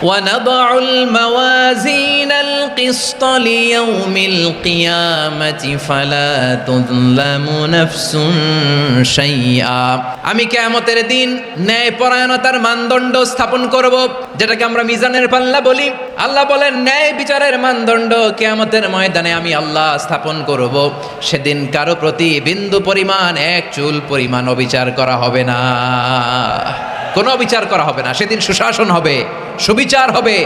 ونضع الموازين القسط ليوم القيامة فلا تظلم نفس شيئا। আমি কিয়ামতের দিন ন্যায়পরায়ণতার মানদণ্ড স্থাপন করব, যেটাকে আমরা মিজানের পাল্লা বলি। আল্লাহ বলেন ন্যায় বিচারের মানদণ্ড কিয়ামতের ময়দানে আমি আল্লাহ স্থাপন করব। সেদিন কারো প্রতি বিন্দু পরিমাণ, এক চুল পরিমাণ অবিচার করা হবে না, কোনো বিচার করা হবে না। সেদিন সুশাসন হবে, সুবিচার হবে,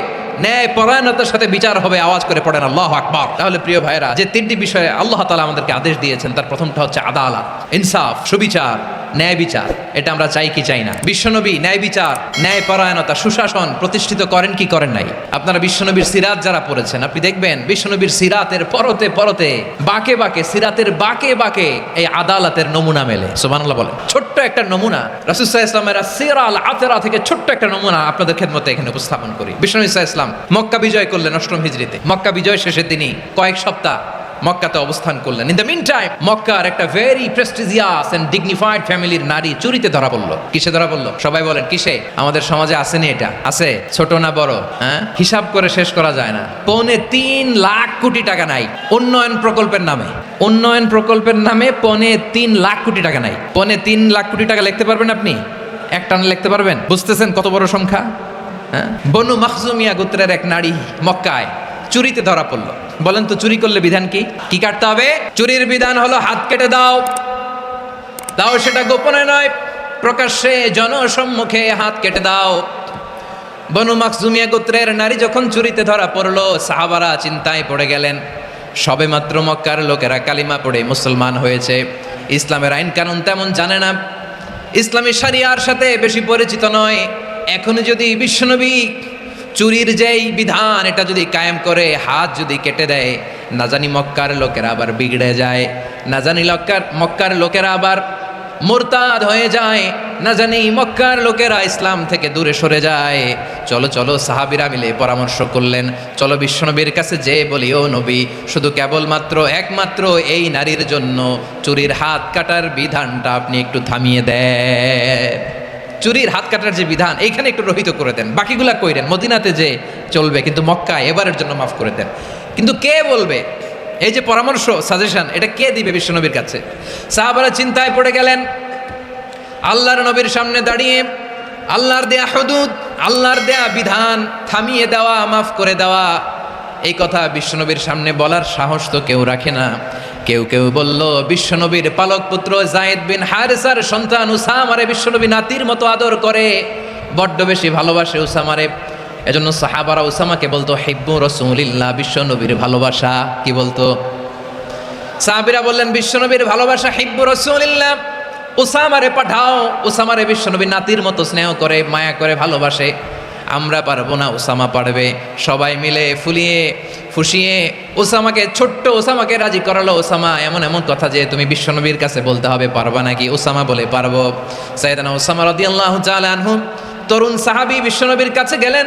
ন্যায় পরায়ণতার সাথে বিচার হবে। আওয়াজ করে পড়েন আল্লাহু আকবার। তাহলে প্রিয় ভাইরা, যে তিনটি বিষয়ে আল্লাহ তাআলা আমাদেরকে আদেশ দিয়েছেন, তার প্রথমটা হচ্ছে আদালত, ইনসাফ, সুবিচার, ন্যায় বিচার। এটা আমরা চাই কি চাই না? বিশ্বনবী ন্যায় বিচার, ন্যায় পরায়ণতা, সুশাসন প্রতিষ্ঠিত করেন কি করেন নাই? আপনারা বিশ্বনবীর সিরাত যারা পড়েছেন, আপনি দেখবেন বিশ্বনবীর সিরাতের পরতে পরতে, বাঁকে বাঁকে, সিরাতের বাঁকে বাঁকে এই আদালতের নমুনা মেলে। সুবহানাল্লাহ বলেন। ছোট্ট একটা নমুনা রাসূল সাল্লাল্লাহু আলাইহি ওয়াসাল্লামের সিরা আল আতরা থেকে ছোট্ট একটা নমুনা আপনাদের খেদমতে এখানে উপস্থাপন করি। বিশ্বনবী সাল্লাল্লাহু আলাইহি ওয়াসাল্লাম মক্কা বিজয় করলেন 8ম হিজরিতে। মক্কা বিজয় শেষে তিনি কয়েক সপ্তাহ মক্কাতে অবস্থান করলেন। ইন দ্য মিন টাইম মক্কার একটা ভেরি প্রেস্টিজিয়াস এন্ড ডিগনিফাইড ফ্যামিলির নারী চুরিতে ধরা পড়লো। কিসে ধরা পড়লো? সবাই বলেন কিসে? আমাদের সমাজে আসেনি এটা? আছে? ছোট না বড়? হ্যাঁ, হিসাব করে শেষ করা যায় না। 3.25 লাখ কোটি টাকা নাই উন্নয়ন প্রকল্পের নামে। উন্নয়ন প্রকল্পের নামে 3.25 লাখ কোটি টাকা নাই। 3.25 লাখ কোটি টাকা লিখতে পারবেন আপনি? এক টানে লিখতে পারবেন? বুঝতেছেন কত বড় সংখ্যা? হ্যাঁ, বনু মাখজুমিয়া গোত্রের এক নারী মক্কায় চুরিতে ধরা পড়লো। বলেন তো চুরি করলে বিধান কি? কি কাটতে হবে? চুরির বিধান হলো হাত কেটে দাও। দাও সেটা গোপনে নয়, প্রকাশ্যে জনসম্মুখে হাত কেটে দাও। বনু মাখজুমিয়া গোত্রের নারী যখন চুরিতে ধরা পড়লো, সাহাবারা চিন্তায় পড়ে গেলেন। সবেমাত্র মক্কার লোকেরা কালিমা পড়ে মুসলমান হয়েছে, ইসলামের আইন কানুন তেমন জানে না, ইসলামী শরিয়ার সাথে বেশি পরিচিত নয়। এখন যদি বিশ্বনবী চুরির যেই বিধান এটা যদি কায়েম করে, হাত যদি কেটে দেয়, না জানি মক্কার লোকেরা আবার বিগড়ে যায়, না জানি মক্কার লোকেরা আবার মুরতাদ হয়ে যায়, না জানি মক্কার লোকেরা ইসলাম থেকে দূরে সরে যায়। চলো চলো, সাহাবীরা মিলে পরামর্শ করলেন, চলো বিশ্বনবীর কাছে যে বলি, ও নবী, শুধু কেবলমাত্র একমাত্র এই নারীর জন্য চুরির হাত কাটার বিধানটা আপনি একটু থামিয়ে দেন। চুরির হাত কাটার যে বিধান এইখানে একটু রহিত করে দেন, বাকিগুলা কইরেন মদিনাতে যে চলবে, কিন্তু মক্কায় এবারের জন্য মাফ করে দেন। কিন্তু কে বলবে? এই যে পরামর্শ, সাজেশন, এটা কে দিবে বিশ্বনবীর কাছে? সাহাবারা চিন্তায় পড়ে গেলেন। আল্লাহর নবীর সামনে দাঁড়িয়ে আল্লাহর দেয়া হুদুদ, আল্লাহর দেয়া বিধান থামিয়ে দেওয়া, মাফ করে দেওয়া, এই কথা বিশ্বনবীর সামনে বলার সাহস তো কেউ রাখে না। কেউ কেউ বলল, বিশ্বনবীর পালক পুত্র যায়েদ বিন হারেসার সন্তান উসামারে বিশ্বনবী নাতির মতো আদর করে, বড্ড বেশি ভালোবাসে উসামারে। এজন্য সাহাবারা উসামাকে বলতো হিব্বু রাসূলিল্লাহ, বিশ্বনবীর ভালোবাসা। কি বলতো? সাহাবীরা বললেন বিশ্বনবীর ভালোবাসা হিব্বু রাসূলিল্লাহ, উসামারে পাঠাও। উসামারে বিশ্বনবী নাতির মতো স্নেহ করে, মায়া করে, ভালোবাসে। আমরা পারবো না, উসামা পারবে। সবাই মিলে ফুলিয়ে ফুসিয়ে ওসামাকে, ছোট্ট ওসামাকে রাজি করালো। ওসামা এমন এমন কথা যে তুমি বিশ্বনবীর কাছে বলতে হবে, পারবা নাকি? ওসামা বলে পারবো। সাইয়েদনা ওসামা রাদিয়াল্লাহু তাআলা আনহু তরুণ সাহাবী বিশ্বনবীর কাছে গেলেন,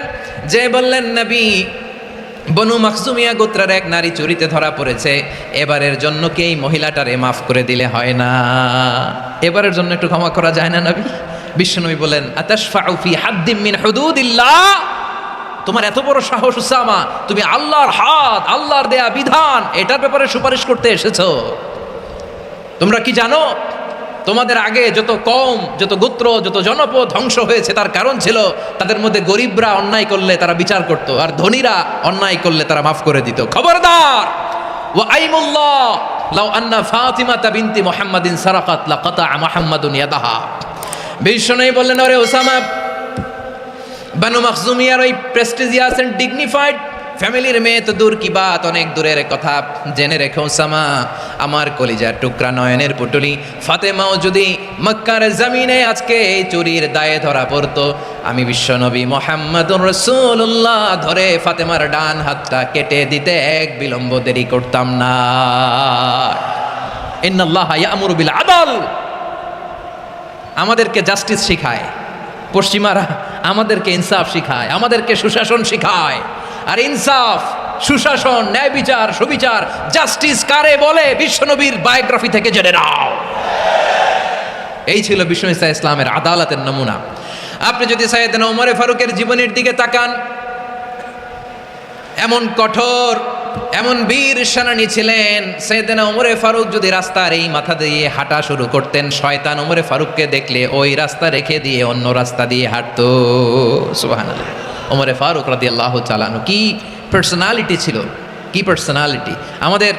যে বললেন, নবী, বনু মাখজুমিয়া গোত্রের এক নারী চুরিতে ধরা পড়েছে, এবারের জন্য কি এই মহিলাটারে মাফ করে দিলে হয় না? এবারের জন্য একটু ক্ষমা করা যায় না নবী? বিশ্বনবী বলেন, আতাশফাউ ফি হাদ্দিম মিন হুদুদিল্লাহ, তোমার এত বড় সাহস উসামা, তুমি আল্লাহর হাত, আল্লাহর দেয়া বিধান, এটার ব্যাপারে সুপারিশ করতে এসেছো? তোমরা কি জানো তোমাদের আগে যত কওম, যত গোত্র, যত জনপদ ধ্বংস হয়েছে, তার কারণ ছিল তাদের মধ্যে গরিবরা অন্যায় করলে তারা বিচার করত, আর ধনীরা অন্যায় করলে তারা মাফ করে দিত। খবরদার! ওয়া আইমুল্লাহ লাউ আন্না ফাতিমাতা বিনতি মুহাম্মাদিন সারাকাত লাকাতা মুহাম্মাদুন ইয়াদাহা। বিশ্বনবী বললেন, ওরে ওসামা, বানু মাখজুমিয়ার ওই প্রেস্টিজিয়াস এন্ড ডিগনিফাইড ফ্যামিলির মেয়ে তো দূর কি বাত, অনেক দূরের কথা। জেনে রেখো ওসামা, আমার কলিজার টুকরা, নয়নের পুটুলি ফাতেমাও যদি মক্কার জমিনে আজকে এই চুরির দায়ে ধরা পড়তো, আমি বিশ্বনবী মুহাম্মাদুর রাসূলুল্লাহ ধরে ফাতেমার ডান হাতটা কেটে দিতে এক বিলম্ব দেরি করতাম না। ইন্নাল্লাহা ইয়া'মুরু বিল আদল, আমাদেরকে জাস্টিস শিখায়। পশ্চিমারা আমাদেরকে ইনসাফ শিখায়, আমাদেরকে সুশাসন শিখায়। আর ইনসাফ, সুশাসন, ন্যায় বিচার, সুবিচার, জাস্টিস কারে বলে বিশ্বনবীর বায়োগ্রাফি থেকে জেনে নাও। এই ছিল বিশ্বনবী ইসলামের আদালতের নমুনা। আপনি যদি সাইয়েদনা ওমর ফারুকের জীবনের দিকে তাকান, এমন কঠোর, এমন বীর সেনানী ছিলেন। সাইয়েদনা ওমরে ফারুক যদি রাস্তার এই মাথা দিয়ে হাঁটা শুরু করতেন, শয়তান ওমরে ফারুককে দেখলে ওই রাস্তা রেখে দিয়ে অন্য রাস্তা দিয়ে হাঁটতো। সুবহানাল্লাহ। ওমরে ফারুক রাদিয়াল্লাহু তাআলা আনহু কি পার্সোনালিটি ছিল, কি পার্সোনালিটি। আমাদের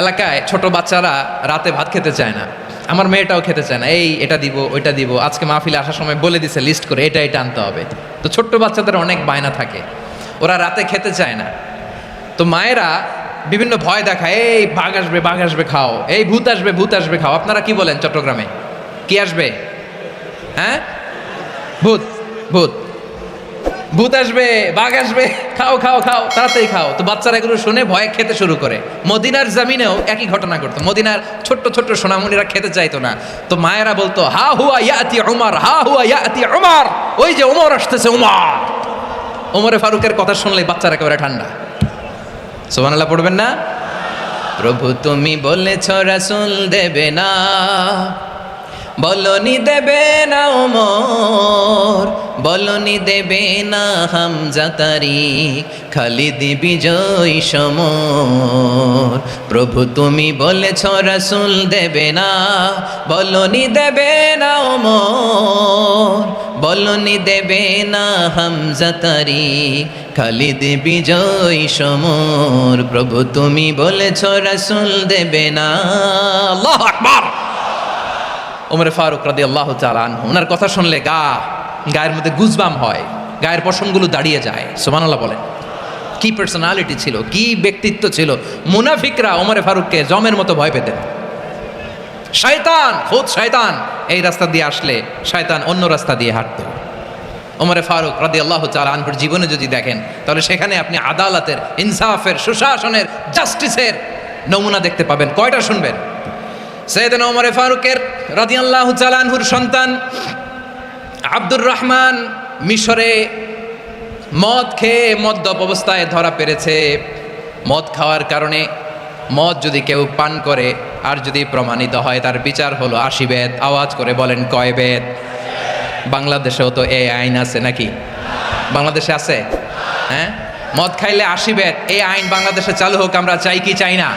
এলাকায় ছোট বাচ্চারা রাতে ভাত খেতে চায় না, আমার মেয়েটাও খেতে চায় না, এই এটা দিব ওইটা দিব, আজকে মাহফিলে আসার সময় বলে দিছে লিস্ট করে এটা এটা আনতে হবে। তো ছোট্ট বাচ্চাদের অনেক বায়না থাকে, ওরা রাতে খেতে চায় না। তো মায়েরা বিভিন্ন ভয় দেখায়, এই বাঘ আসবে খাও, এই ভূত আসবে খাও। আপনারা কি বলেন চট্টগ্রামে, কি আসবে? হ্যাঁ, ভূত ভূত ভূত আসবে, বাঘ আসবে, খাও খাও খাও, তাড়াতাড়ি খাও। তো বাচ্চারা এগুলো শুনে ভয়ে খেতে শুরু করে। মদিনার জমিনেও একই ঘটনা ঘটতো। মদিনার ছোট্ট ছোট্ট সোনামণিরা খেতে চাইতো না, তো মায়েরা বলতো হা হুয়া ইয়াতি উমর, হা হুয়া ইয়াতি উমর, ওই যে উমর আসতেছে, উমর। ওমরে ফারুকের কথা শুনলে বাচ্চারা একেবারে ঠান্ডা। সুবহানাল্লাহ পড়বেন না? প্রভু তুমি বলেছ রাসূল দেবে না, বলনি দেবে না ওমর, বলনি দেবে না হামজা তারিক, খালিদ বিজয় সমর। প্রভু তুমি বলেছ রাসূল দেবে না, বলনি দেবে না ওমর, বলনি দেবে না হামজা তারিক, খালিদ বিজয় সমর। প্রভু তুমি বলেছ রাসূল দেবে না। আল্লাহু আকবার। ওমরে ফারুক রাদিয়াল্লাহু তাআলা আনহু, ওনার কথা শুনলে গায়ের মধ্যে গুজবাম হয়, গায়ের পশমগুলো দাঁড়িয়ে যায়। সুবহানাল্লাহ বলেন। কি পার্সোনালিটি ছিল, কি ব্যক্তিত্ব ছিল। মুনাফিকরা ওমরে ফারুককে জমের মতো ভয় পেতেন। শয়তান, খুদ শয়তান এই রাস্তা দিয়ে আসলে শয়তান অন্য রাস্তা দিয়ে হাঁটতো। ওমরে ফারুক রাদিয়াল্লাহু তাআলা আনহুর জীবনে যদি দেখেন, তাহলে সেখানে আপনি আদালতের, ইনসাফের, সুশাসনের, জাস্টিসের নমুনা দেখতে পাবেন। কয়টা শুনবেন? সাইয়েদনা ওমরে ফারুকের রাদিয়াল্লাহু তাআলা আনহুর সন্তান আব্দুর রহমান মিশরে মদ খেয়ে মদ্যপ অবস্থায় ধরা পড়েছে। মদ খাওয়ার কারণে, মদ যদি কেউ পান করে আর যদি প্রমাণিত হয়, তার বিচার হলো 80 বেত। আওয়াজ করে বলেন কয় বেত? বাংলাদেশেও তো এই আইন আছে নাকি? বাংলাদেশে আছে? হ্যাঁ, মদ খাইলে 80 বেত, এই আইন বাংলাদেশে চালু হোক। আমরা চাই কি চাই না?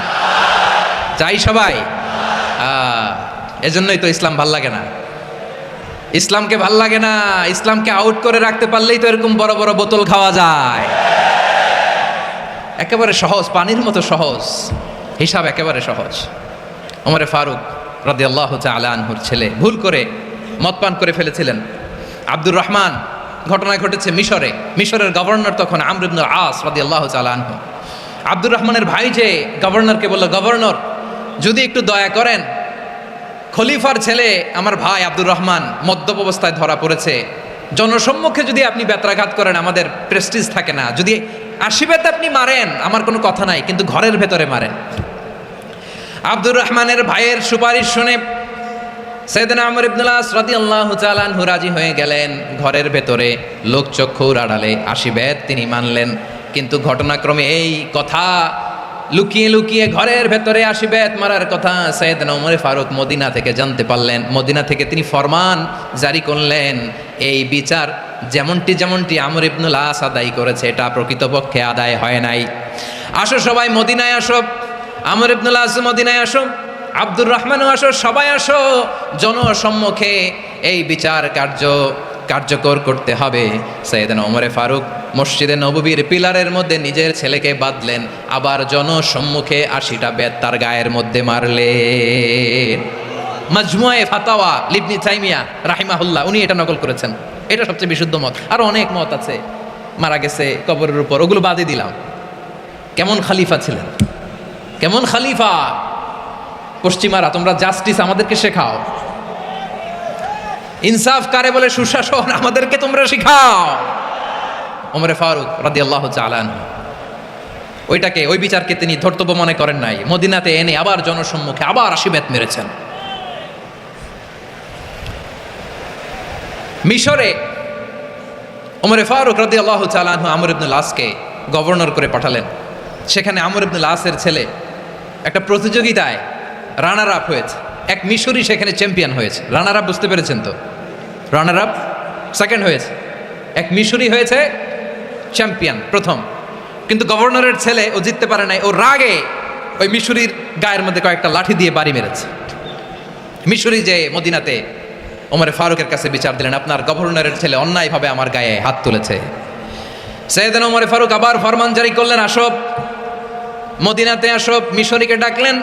চাই সবাই। এজন্যই তো ইসলাম ভাল লাগে না। ইসলামকে ভাল লাগে না। ইসলামকে আউট করে রাখতে পারলেই তো এরকম বড় বড় বোতল খাওয়া যায়। একেবারে সহজ, পানির মতো সহজ, হিসাব একেবারে সহজ। ওমরে ফারুক রাদিয়াল্লাহু তাআলা আনহুর ছেলে ভুল করে মদ পান করে ফেলেছিলেন। আব্দুর রহমান, ঘটনা ঘটেছে মিশরে। মিশরের গভর্নর তখন আমর ইবনুল আস রাদিয়াল্লাহু তাআলা আনহু। আব্দুর রহমানের ভাই যে গভর্নরকে বলল, গভর্নর যদি একটু দয়া করেন, খলিফার ছেলে আমার ভাই আব্দুর রহমান মদ্যপ অবস্থায় ধরা পড়েছে, জনসম্মুখে যদি আপনি বেত্রাঘাত করেন আমাদের প্রেস্টিজ থাকে না, যদি 80 বেত আপনি মারেন আমার কোনো কথা নাই, কিন্তু ঘরের ভেতরে মারেন। আব্দুর রহমানের ভাইয়ের সুপারিশ শুনে সাইয়েদনা আমর ইবনুল আস রাদিয়াল্লাহু তাআলা আনহু রাজি হয়ে গেলেন। ঘরের ভেতরে লোকচক্ষুর আড়ালে 80 বেত তিনি মানলেন। কিন্তু ঘটনাক্রমে এই কথা লুকিয়ে লুকিয়ে ঘরের ভেতরে 80 বেত মারার কথা সাইয়েদনা ওমর ফারুক মদিনা থেকে জানতে পারলেন। মদিনা থেকে তিনি ফরমান জারি করলেন, এই বিচার যেমনটি আমর ইবনুল আস আদায় করেছে, এটা প্রকৃতপক্ষে আদায় হয় নাই। আসো সবাই মদিনায় আসো, আমর ইবনুল আস মদিনায় আসো, আব্দুর রহমানও আসো, সবাই আসো, জনসম্মুখে এই বিচার কার্যকর করতে হবে। সাইয়েদনা ওমর ফারুক মসজিদে নববীর পিলারের মধ্যে নিজের ছেলেকে বাঁধলেন, আবার জনসম্মুখে 80টা বেত তার গায়ের মধ্যে মারলেন। মাজমুয়ে ফাতাওয়া ইবনে তাইমিয়া রাহিমাহুল্লাহ উনি এটা নকল করেছেন। এটা সবচেয়ে বিশুদ্ধ মত। আরো অনেক মত আছে, মারা গেছে কবরের উপর, ওগুলো বাদই দিলাম। কেমন খলিফা ছিলেন, কেমন খলিফা! পশ্চিমারা তোমরা জাস্টিস আমাদেরকে শেখাও, ইনসাফ কারে বলে সুশাসন আমাদেরকে তোমরা শিখাও। ওমরে ফারুক রাদিয়াল্লাহু তাআলা আনহু ওই বিচারকে তিনি ধর্তব্য মনে করেন নাই। মদিনাতে এনে আবার জনসম্মুখে আবার 80 বেত মেরেছেন। মিশরে ওমরে ফারুক রাদিয়াল্লাহু তাআলা আনহু আমর ইবনুল আসকে গভর্নর করে পাঠালেন। সেখানে আমর ইবনুল আসের ছেলে একটা প্রতিযোগিতায় রানার আপ হয়েছে। এক মিশরি সেখানে চ্যাম্পিয়ন হয়েছে। রানার আপ বুঝতে পেরেছেন তো? রানার আপ সেকেন্ড হয়েছে, এক মিশরি হয়েছে চ্যাম্পিয়ন প্রথম। কিন্তু গভর্নরের ছেলে ও জিততে পারে নাই, ও রাগে ওই মিশরীর গায়ের মধ্যে কয়েকটা লাঠি দিয়ে বাড়ি মেরেছে। মিশরী যে মদিনাতে ওমরে ফারুকের কাছে বিচার দিলেন, আপনার গভর্নরের ছেলে অন্যায়ভাবে আমার গায়ে হাত তুলেছে। সাইয়েদনা ওমরে ফারুক আবার ফরমান জারি করলেন, আসো মদিনাতে আসো। মিশরীকে ডাকলেন।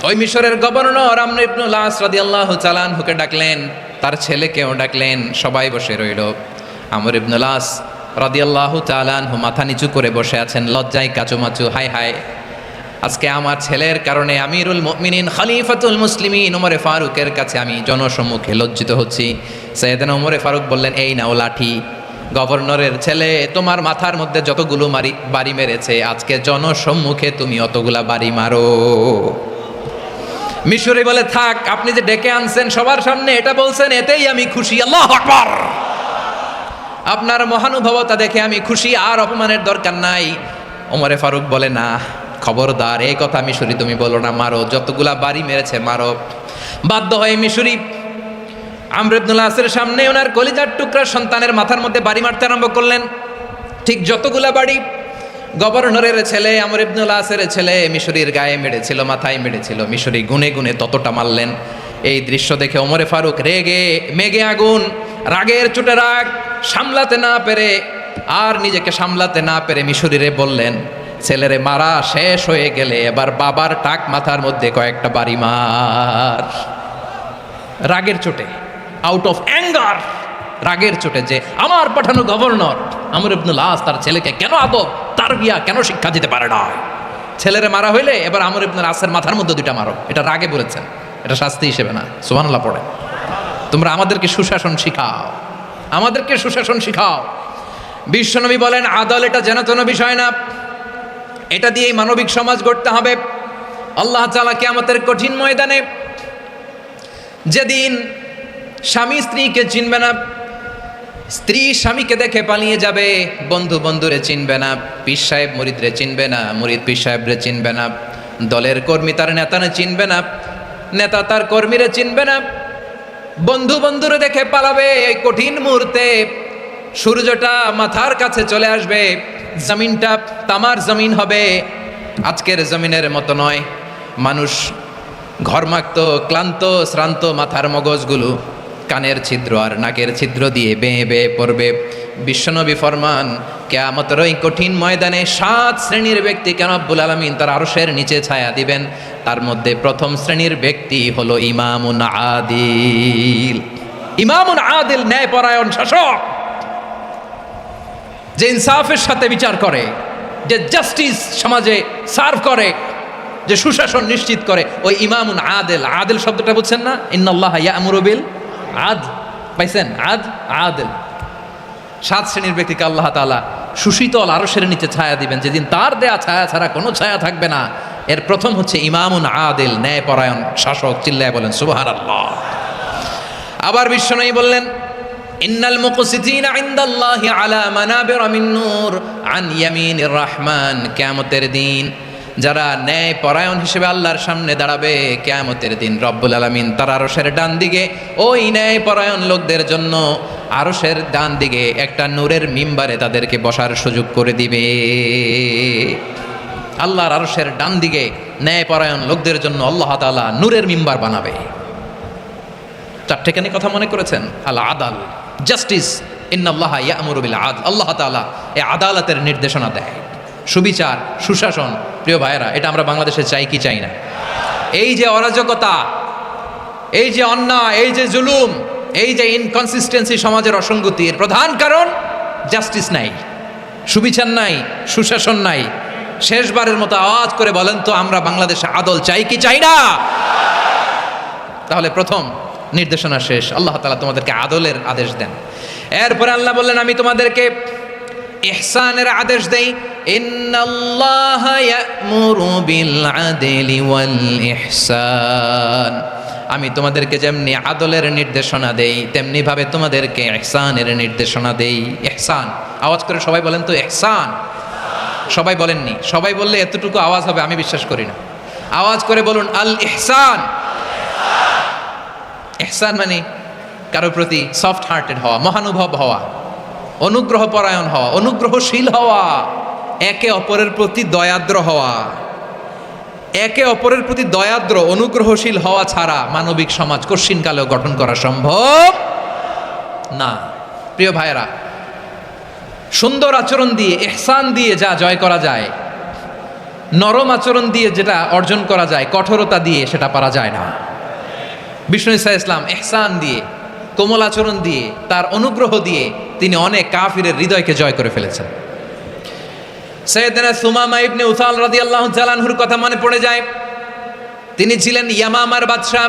ওই মিশরের গভর্নর আমর ইবনুল আস রাদিয়াল্লাহু তাআলা আনহুকে ডাকলেন, তার ছেলেকেও ডাকলেন, সবাই বসে রইল। আমর ইবনুল আস রাদিয়াল্লাহু তাআলা আনহু মাথা নিচু করে বসে আছেন, লজ্জায় কাচুমাচু। হায় হায়, আজকে আমার ছেলের কারণে আমিরুল মুমিনিন খলিফাতুল মুসলিমিন ওমরে ফারুকের কাছে আমি জনসম্মুখে লজ্জিত হচ্ছি। সাইয়েদনা ওমরে ফারুক বললেন, এই নাও লাঠি, গভর্নরের ছেলে তোমার মাথার মধ্যে যতগুলো বাড়ি মেরেছে, আজকে জনসম্মুখে তুমি অতগুলা বাড়ি মারো। মিশরী বলে, থাক, আপনি যে ডেকে আনছেন সবার সামনে এটা বলছেন, এতেই আমি খুশি। আল্লাহু আকবার। আপনার মহানুভবতা দেখে আমি খুশি, আর অপমানের দরকার নাই। ওমরে ফারুক বলে, না, খবরদার, এই কথা মিশরী তুমি বলো না, মারো, যতগুলা বাড়ি মেরেছে মারো। বাধ্য হয়ে মিশরী আমর ইবনুল আসের সামনে ওনার কলিজার টুকরা সন্তানের মাথার মধ্যে বাড়ি মারতে আরম্ভ করলেন। ঠিক যতগুলা বাড়ি গভর্নরের ছেলে আমর ইবনুল আসের ছেলে মিশরীর গায়ে মেরেছিল, মাথায় মেরেছিল, মিশরী গুনে গুনে ততটা মারলেন। এই দৃশ্য দেখে ওমরে ফারুক রেগে মেগে আগুন, রাগের চোটে রাগ সামলাতে না পেরে, আর নিজেকে সামলাতে না পেরে মিশরীরে বললেন, ছেলেরে মারা শেষ হয়ে গেলে এবার বাবার টাক মাথার মধ্যে কয়েকটা বাড়ি মার। রাগের চোটে, আউট অফ অ্যাঙ্গার, রাগের চোটে, যে আমার পাঠানো গভর্নর আমর ইবনুল আস তার ছেলেকে কেন আদব তারবিয়া কেন শিক্ষা দিতে পারে না। ছেলেরে মারা হইলে এবার আমর ইবনুল আসের মাথার মধ্যে দুইটা মারো। এটা রাগে বলেছেন, এটা শাস্তি হিসেবে না। সুবহানাল্লাহ পড়ে। তোমরা আমাদেরকে সুশাসন শিখাও, আমাদেরকে সুশাসন শিখাও। বিশ্বনবী বলেন, আদল এটা যেন বিষয় না, এটা দিয়েই মানবিক সমাজ গড়তে হবে। আল্লাহ তাআলা কিয়ামতের কঠিন ময়দানে, যেদিন স্বামী স্ত্রীকে চিনবে না, স্ত্রী স্বামীকে দেখে পালিয়ে যাবে, বন্ধু বন্ধুরে চিনবে না, পীর সাহেব মুরিদরে চিনবে না, মুরিদ পীর সাহেবরে চিনবে না, দলের কর্মী তার নেতারে চিনবে না, নেতা তার কর্মীরে চিনবে না, বন্ধু বন্ধুরে দেখে পালাবে। এই কঠিন মুহূর্তে সূর্যটা মাথার কাছে চলে আসবে, জমিনটা তামার জমিন হবে, আজকের জমিনের মতো নয়। মানুষ ঘর্মাক্ত, ক্লান্ত, শ্রান্ত মাথার মগজগুলো কানের ছিদ্র আর নাকের ছিদ্র দিয়ে বেয়ে বেয়ে পড়বে। বিশ্বনবী ফরমান, কিয়ামতের ওই কঠিন ময়দানে 7 শ্রেণীর ব্যক্তিকে রব্বুল আলামিন তার আরশের নিচে ছায়া দিবেন। তার মধ্যে প্রথম শ্রেণীর ব্যক্তি হলো ইমামুন আদিল। ইমামুন আদিল, ন্যায়পরায়ণ শাসক, যে ইনসাফের সাথে বিচার করে, যে জাস্টিস সমাজে সার্ভ করে, যে সুশাসন নিশ্চিত করে, ওই ইমামুন আদিল। আদিল শব্দটা বুঝছেন না? ইন্নাল্লাহা ইয়া'মুরু বিল আদ, পাইছেন? আদিল। 7 শ্রেণীর ব্যক্তিকে আল্লাহ তাআলা সুশীতল আরশের নিচে ছায়া দিবেন, যেদিন তার দেয়া ছায়া ছাড়া কোনো ছায়া থাকবে না। এর প্রথম হচ্ছে ইমামুন আদিল, ন্যায়পরায়ণ শাসক। চিল্লায় বলেন সুবহানাল্লাহ। আবার বিশ্বনবী বললেন, ইন্নাল মুকসিতিনা ইনদাল্লাহি আলা মানাবির মিন নূর আন ইয়ামিনির রহমান। কিয়ামতের দিন যারা ন্যায় পরায়ণ হিসেবে আল্লাহর সামনে দাঁড়াবে, কিয়ামতের দিন রব্বুল আলামিন তার আরশের ডান দিকে ওই ন্যায় পরায়ণ লোকদের জন্য আরশের ডান দিকে একটা নূরের মিম্বারে তাদেরকে বসার সুযোগ করে দিবে। আল্লাহর আরশের ডান দিকে ন্যায় পরায়ণ লোকদের জন্য আল্লাহ তাআলা নূরের মিম্বার বানাবে। 4টেখানি কথা মনে করেছেন? আল আদাল, জাস্টিস। ইন্নাল্লাহা ইয়া'মুরু বিল আদল। আল্লাহ তাআলা এই আদালতের নির্দেশনা দেয়, সুবিচার, সুশাসন। প্রিয় ভাইয়েরা, এটা আমরা বাংলাদেশে চাই কি চাই না? এই যে অরাজকতা, এই যে অন্যায়, এই যে জুলুম, এই যে ইনকনসিস্টেন্সি, সমাজের অসঙ্গতি, এর প্রধান কারণ জাস্টিস নাই, সুবিচার নাই, সুশাসন নাই। শেষবারের মতো আওয়াজ করে বলেন তো, আমরা বাংলাদেশে আদল চাই কি চাই না? তাহলে প্রথম নির্দেশনা শেষ। আল্লাহ তাআলা তোমাদেরকে আদলের আদেশ দেন। এরপরে আল্লাহ বললেন, আমি তোমাদেরকে ইহসানের আদেশ দেই। ইন্নাল্লাহা ইয়া'মুরু বিল আদলি ওয়াল ইহসান। আমি তোমাদেরকে যেমনি আদলের নির্দেশনা দেই, তেমনি ভাবে তোমাদেরকে ইহসানের নির্দেশনা দেই। ইহসান, আওয়াজ করে সবাই বলেন তো ইহসান। সবাই বলেননি? সবাই বললে এতটুকু আওয়াজ হবে আমি বিশ্বাস করি না। আওয়াজ করে বলুন আল ইহসান। ইহসান মানে কারো প্রতি সফট হার্টেড হওয়া, মহানুভব হওয়া, অনুগ্রহ পরায়ণ হওয়া, অনুগ্রহশীল হওয়া, একে অপরের প্রতি দয়াদ্র হওয়া। একে অপরের প্রতি দয়াদ্র অনুগ্রহশীল হওয়া ছাড়া মানবিক সমাজ কশিনকালেও গঠন করা সম্ভব না। প্রিয় ভাইয়েরা, সুন্দর আচরণ দিয়ে, ইহসান দিয়ে যা জয় করা যায়, নরম আচরণ দিয়ে যেটা অর্জন করা যায়, কঠোরতা দিয়ে সেটা পারা যায় না। বিষ্ণু ঈসা ইসলাম ইহসান দিয়ে, কোমল আচরণ দিয়ে, তার অনুগ্রহ দিয়ে তিনি অনেক কাফিরের হৃদয়কে জয় করে ফেলেছেন। সাইয়েদনা সুমামা ইবনে উসাল রাদিয়াল্লাহু তাআলা আনহুর কথা মনে পড়ে যায়। তিনি ছিলেন ইয়ামামার বাদশা।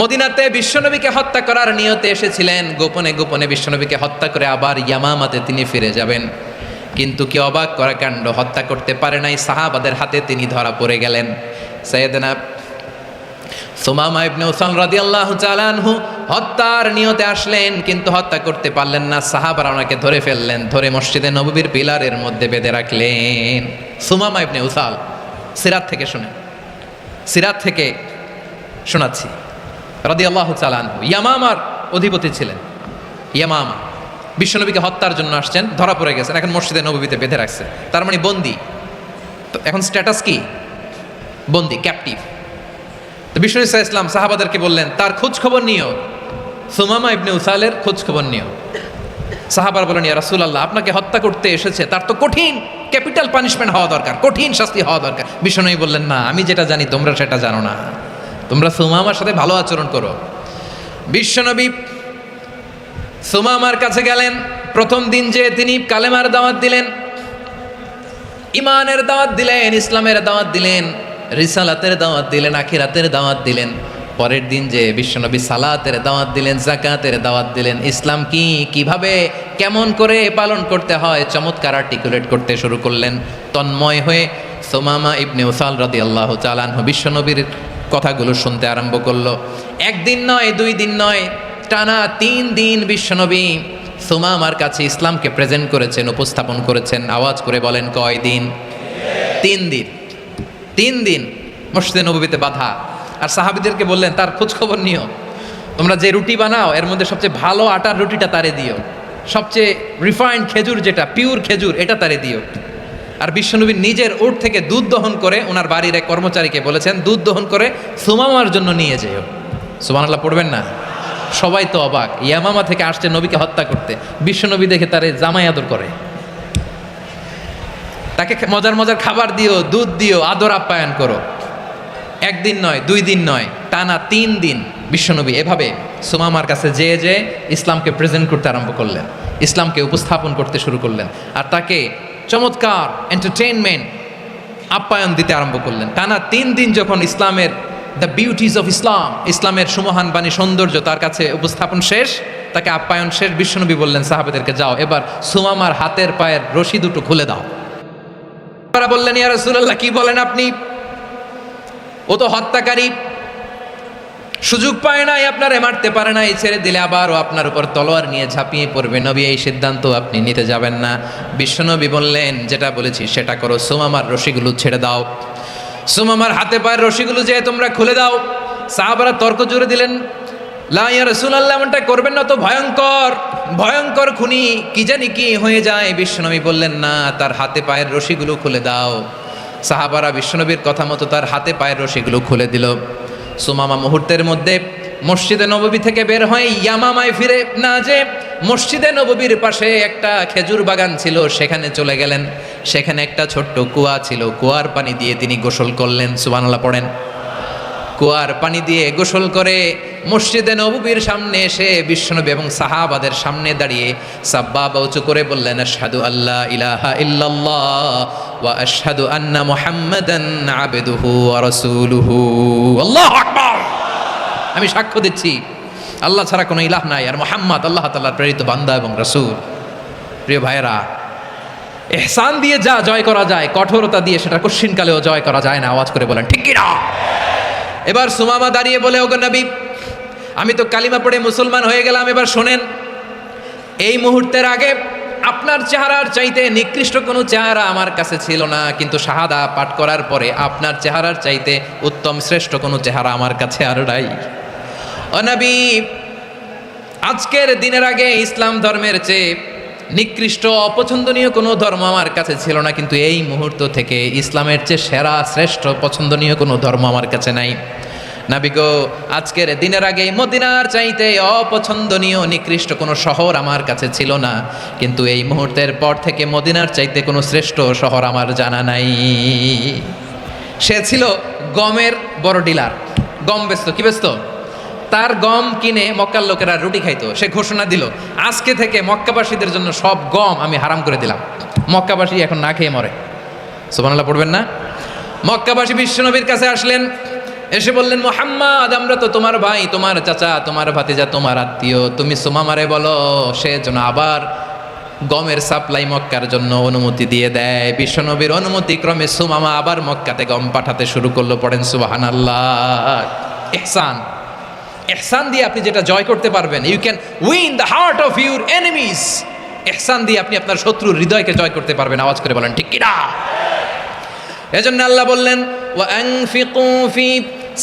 মদিনাতে বিশ্বনবীকে হত্যা করার নিয়তে এসেছিলেন, গোপনে গোপনে বিশ্বনবীকে হত্যা করে আবার ইয়ামামাতে তিনি ফিরে যাবেন। কিন্তু কি অবাক করা কাণ্ড, হত্যা করতে পারে নাই, সাহাবাদের হাতে তিনি ধরা পড়ে গেলেন। সাইয়েদনা সুমামা ইবনে উসাল রাদিয়াল্লাহু তাআলা আনহু হত্যার নিয়তে আসলেন, কিন্তু হত্যা করতে পারলেন না। সাহাবারা ওনাকে ধরে ফেললেন, ধরে মসজিদে নববীর পিলারের মধ্যে বেঁধে রাখলেন। সুমামা ইবনে উসাল, সিরাত থেকে শুনেন, সিরাত থেকে শোনাচ্ছি, রাদিয়াল্লাহু তাআলা আনহু ইয়ামামার অধিপতি ছিলেন। ইয়ামামা বিশ্বনবীকে হত্যার জন্য আসছেন, ধরা পড়ে গেছেন, এখন মসজিদে নববীতে বেঁধে রাখছে, তার মানে বন্দী। তো এখন স্ট্যাটাস কি? বন্দী, ক্যাপটিভ। তো বিষ্ণু ঈসা ইসলাম সাহাবাদেরকে বললেন, তার খোঁজ খবর নিও, সুমামা ইবনে উসালের খোঁজ খবর নিও। সাহাবার বলেন, ইয়া রাসূলুল্লাহ, আপনাকে হত্যা করতে এসেছে, তার তো কঠিন ক্যাপিটাল পানিশমেন্ট হওয়া দরকার, কঠিন শাস্তি হওয়া দরকার। বিষ্ণু বললেন, না, আমি যেটা জানি তোমরা সেটা জানো না, তোমরা সুমামার সাথে ভালো আচরণ করো। বিশ্বনবী সুমামার কাছে গেলেন। প্রথম দিন যে তিনি কালেমার দাওয়াত দিলেন, ইমানের দাওয়াত দিলেন, ইসলামের দাওয়াত দিলেন, রিসালাতের দাওয়াত দিলেন, আখিরাতের দাওয়াত দিলেন। পরের দিন যে বিশ্বনবী সালাতের দাওয়াত দিলেন, যাকাতের দাওয়াত দিলেন, ইসলাম কি, কিভাবে, কেমন করে পালন করতে হয় চমৎকার আর্টিকুলেট করতে শুরু করলেন। তন্ময় হয়ে সুমামা ইবনে উসাল রাদিয়াল্লাহু তাআলা আনহু বিশ্বনবীর কথাগুলো শুনতে আরম্ভ করলো। একদিন নয়, 2 দিন নয়, টানা 3 দিন বিশ্বনবী সুমামার কাছে ইসলামকে প্রেজেন্ট করেছেন, উপস্থাপন করেছেন। আওয়াজ করে বলেন, কয় দিন? 3 দিন। 3 দিন মসজিদে নববীতে বাধা। আর সাহাবীদেরকে বললেন, তার খোঁজ খবর নিও, তোমরা যে রুটি বানাও এর মধ্যে সবচেয়ে ভালো আটার রুটিটা তারে দিও, সবচেয়ে রিফাইন্ড খেজুর, যেটা পিওর খেজুর, এটা তারে দিও। আর বিশ্বনবী নিজের উট থেকে দুধ দহন করে ওনার বাড়ির এক কর্মচারীকে বলেছেন, দুধ দহন করে সুমামার জন্য নিয়ে যেও। সুবহানাল্লাহ পড়বেন না? সবাই তো অবাক, ইয়ামামা থেকে আসছে নবীকে হত্যা করতে, বিশ্বনবী দেখে তারে জামাই আদর করে, তাকে মজার মজার খাবার দিও, দুধ দিও, আদর আপ্যায়ন করো। 1 দিন নয়, 2 দিন নয়, টানা 3 দিন বিশ্বনবী এভাবে সুমামার কাছে যেয়ে ইসলামকে প্রেজেন্ট করতে আরম্ভ করলেন, ইসলামকে উপস্থাপন করতে শুরু করলেন, আর তাকে চমৎকার এন্টারটেইনমেন্ট আপ্যায়ন দিতে আরম্ভ করলেন। টানা 3 দিন যখন ইসলামের দ্য বিউটিজ অফ ইসলাম, ইসলামের সুমহান বাণী, সৌন্দর্য তার কাছে উপস্থাপন শেষ, তাকে আপ্যায়ন শেষ, বিশ্বনবী বললেন সাহাবাদেরকে, যাও এবার সুমামার হাতের পায়ের রশি দুটো খুলে দাও। তারা বললেন, ইয়া রাসূলুল্লাহ, কি বলেন আপনি? ও তো হত্যাকারী, সুযোগ পায় নাই, আপনারে মারতে পারে না, এই ছেড়ে দিলে আবারও আপনার উপর তলোয়ার নিয়ে ঝাঁপিয়ে পড়বে। নবী, এই সিদ্ধান্ত আপনি নিতে যাবেন না। বিশ্বনবী বললেন, যেটা বলেছি সেটা করো, সুমামার রশিগুলো ছেড়ে দাও, সুমামার হাতে পায়ের রশিগুলো যে তোমরা খুলে দাও। সাহাবারা তর্ক জুড়ে দিলেন, লা ইয়া রাসূলুল্লাহ, এমনটা করবেন না, তো ভয়ঙ্কর, ভয়ঙ্কর খুনি, কি জানি কি হয়ে যায়। বিশ্বনবী বললেন, না, তার হাতে পায়ের রশিগুলো খুলে দাও। সাহাবারা বিশ্বনবীর কথা মতো তার হাতে পায়ের রশিগুলো খুলে দিল। সুমামা মুহূর্তের মধ্যে মসজিদে নববী থেকে বের হয়ে ইয়ামামায় ফিরে না যে মসজিদে নববীর পাশে একটা খেজুর বাগান ছিল, সেখানে চলে গেলেন। সেখানে একটা ছোট্ট কুয়া ছিল, কুয়ার পানি দিয়ে তিনি গোসল করলেন। সুবহানাল্লাহ পড়েন। কুয়ার পানি দিয়ে গোসল করে মসজিদে নববীর সামনে এসে বিশ্বনবী এবং সাহাবাদের সামনে দাঁড়িয়ে সাব্বাবা উঁচু করে বললেন, আশহাদু আল্লা ইলাহা ইল্লাল্লাহ ওয়া আশহাদু আন্না মুহাম্মাদান আবদুহু ওয়া রাসূলুহু। আল্লাহু আকবার। আমি সাক্ষ্য দিচ্ছি আল্লাহ ছাড়া কোনো ইলাহ নাই, আর মুহাম্মদ আল্লাহ তাআলার প্রেরিত বান্দা এবং রাসূল। প্রিয় ভাইয়েরা, ইহসান দিয়ে যা জয় করা যায়, কঠোরতা দিয়ে সেটা কঠিনকালেও জয় করা যায় না। আওয়াজ করে বলেন, ঠিক কি না? এবার সুমামা দাঁড়িয়ে বলে, ওগো নবী, আমি তো কালিমা পড়ে মুসলমান হয়ে গেলাম, এবার শোনেন, এই মুহূর্তের আগে আপনার চেহারার চাইতে নিকৃষ্ট কোনো চেহারা আমার কাছে ছিল না, কিন্তু শাহাদা পাঠ করার পরে আপনার চেহারার চাইতে উত্তম শ্রেষ্ঠ কোনো চেহারা আমার কাছে আর নাই। ও নবী, আজকের দিনের আগে ইসলাম ধর্মের চেয়ে নিকৃষ্ট অপছন্দনীয় কোনো ধর্ম আমার কাছে ছিল না, কিন্তু এই মুহূর্ত থেকে ইসলামের চেয়ে সেরা শ্রেষ্ঠ পছন্দনীয় কোনো ধর্ম আমার কাছে নাই। নবী গো, আজকের দিনের আগে মদিনার চাইতে অপছন্দনীয় নিকৃষ্ট কোনো শহর আমার কাছে ছিল না, কিন্তু এই মুহূর্তের পর থেকে মদিনার চাইতে কোনো শ্রেষ্ঠ শহর আমার জানা নাই। সে ছিল গমের বড় ডিলার, গম বেচতো। কি বেচতো? তার গম কিনে মক্কার লোকেরা রুটি খাইতো। সে ঘোষণা দিল, আজকে থেকে মক্কাবাসীদের জন্য সব গম আমি হারাম করে দিলাম, মক্কাবাসী এখন না খেয়ে মরে। সুবহানাল্লাহ পড়বেন না? মক্কাবাসী বিশ্বনবীর কাছে আসলেন, এসে বললেন, মুহাম্মদ, আমরা তো তোমার ভাই, তোমার চাচা, তোমার ভাতিজা, তোমার আত্মীয়, তুমি সুমামারে বলো সে যেন আবার গমের সাপ্লাই মক্কার জন্য অনুমতি দিয়ে দেয়। বিশ্বনবীর অনুমতি ক্রমে সুমামা আবার মক্কাতে গম পাঠাতে শুরু করলো। পড়েন সুবহানাল্লাহ। ইহসান, ইহসান দিয়ে আপনি যেটা জয় করতে পারবেন, you can win the heart of your enemies. ইহসান দিয়ে আপনি আপনার শত্রুর হৃদয়কে জয় করতে পারবেন। আওয়াজ করে বলেন ঠিক কিনা? এজন্য আল্লাহ বললেন, ওয়া আনফিকু ফি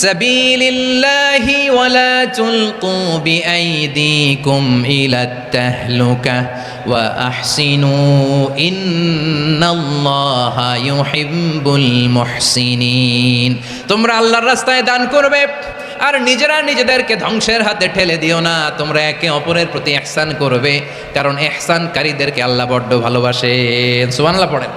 সাবিলিল্লাহি ওয়া লা তুলকু বিআইদিকুম ইলাত তাহলুকা ওয়া আহসিনু ইন্নাল্লাহা ইউহিব্বুল মুহসিনিন। তোমরা আল্লাহর রাস্তায় দান করবে আর নিজেরা নিজেদেরকে ধ্বংসের হাতে ঠেলে দিও না। তোমরা একে অপরের প্রতি ইহসান করবে, কারণ ইহসানকারীদেরকে আল্লাহ বড্ড ভালোবাসেন। সুবহানাল্লাহ পড়েন।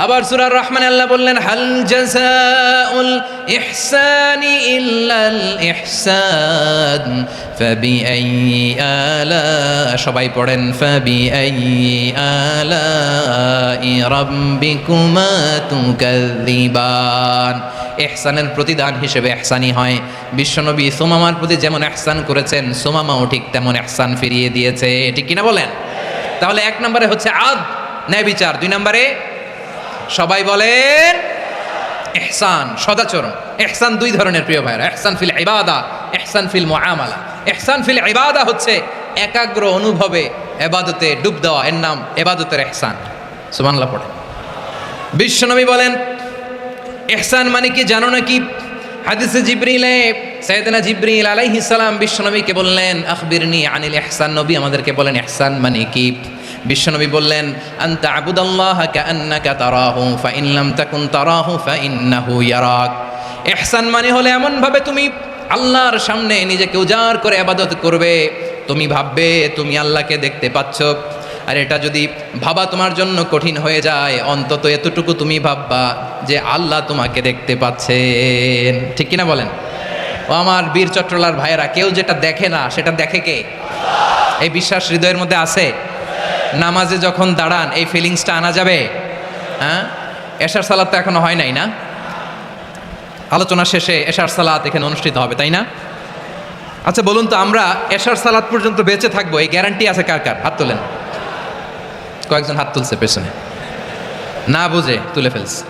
আবার সূরা রহমান আল্লাহ বললেন, হাল জাযাউল ইহসানি ইল্লাল ইহসান ফাবিআইয়ি আলা, সবাই পড়েন, ফাবিআইয়ি আলাই রাব্বিকুমা তুকাযযিবান। ইহসানের প্রতিদান হিসেবে ইহসানই হয়। বিশ্বনবী সুমামার প্রতি যেমন ইহসান করেছেন, সুমামাও ঠিক তেমন ইহসান ফিরিয়ে দিয়েছে। ঠিক কিনা বলেন? তাহলে এক নম্বরে হচ্ছে আদ, ন্যায় বিচার। দুই নম্বরে সবাই বলেন ইহসান, সদাচরণ। ইহসান দুই ধরনের প্রিয় ভাইরা, ইহসান ফিল ইবাদা, ইহসান ফিল মুআমালা। ইহসান ফিল ইবাদা হচ্ছে একাগ্র অনুভবে ইবাদতে ডুব দেওয়া, এর নাম ইবাদতের ইহসান। সুবহানাল্লাহ পড়ে। বিশ্বনবী বলেন ইহসান মানে কি জানো নাকি? হাদিসে জিবরিলে সাইয়েদনা জিবরিল আলাইহিস সালাম বিশ্বনবীকে বললেন, আখবিরনি আনিল ইহসান। নবী আমাদেরকে বলেন ইহসান মানে কি? বিশ্বনবী বললেন, আনতা আবুদাল্লাহা কাআন্নাকা তারাহু ফাইন লাম তাকুন তারাহু ফাইন্নাহু ইয়ারাক। ইহসান মানে হলো এমন ভাবে তুমি আল্লাহর সামনে নিজেকে উজাড় করে ইবাদত করবে, তুমি ভাববে তুমি আল্লাহকে দেখতে পাচ্ছ। আর এটা যদি ভাবা তোমার জন্য কঠিন হয়ে যায়, অন্তত এতটুকু তুমি ভাববা যে আল্লাহ তোমাকে দেখতে পাচ্ছেন। ঠিক কিনা বলেন? ও আমার বীর চট্টলার ভাইয়েরা, কেউ যেটা দেখে না সেটা দেখে কে? এই বিশ্বাস হৃদয়ের মধ্যে আছে? নামাজে যখন দাঁড়ান এই ফিলিংসটা আনা যাবে? হ্যাঁ, এশার সালাত তো এখনো হয় নাই না? আলোচনা শেষে এশার সালাত এখানে অনুষ্ঠিত হবে, তাই না? আচ্ছা বলুন তো, আমরা এশার সালাত পর্যন্ত বেঁচে থাকবো, এই গ্যারান্টি আছে কার কার? হাত তোলেন। কয়েকজন হাত তুলছে পেছনে, না বুঝে তুলে ফেলছে।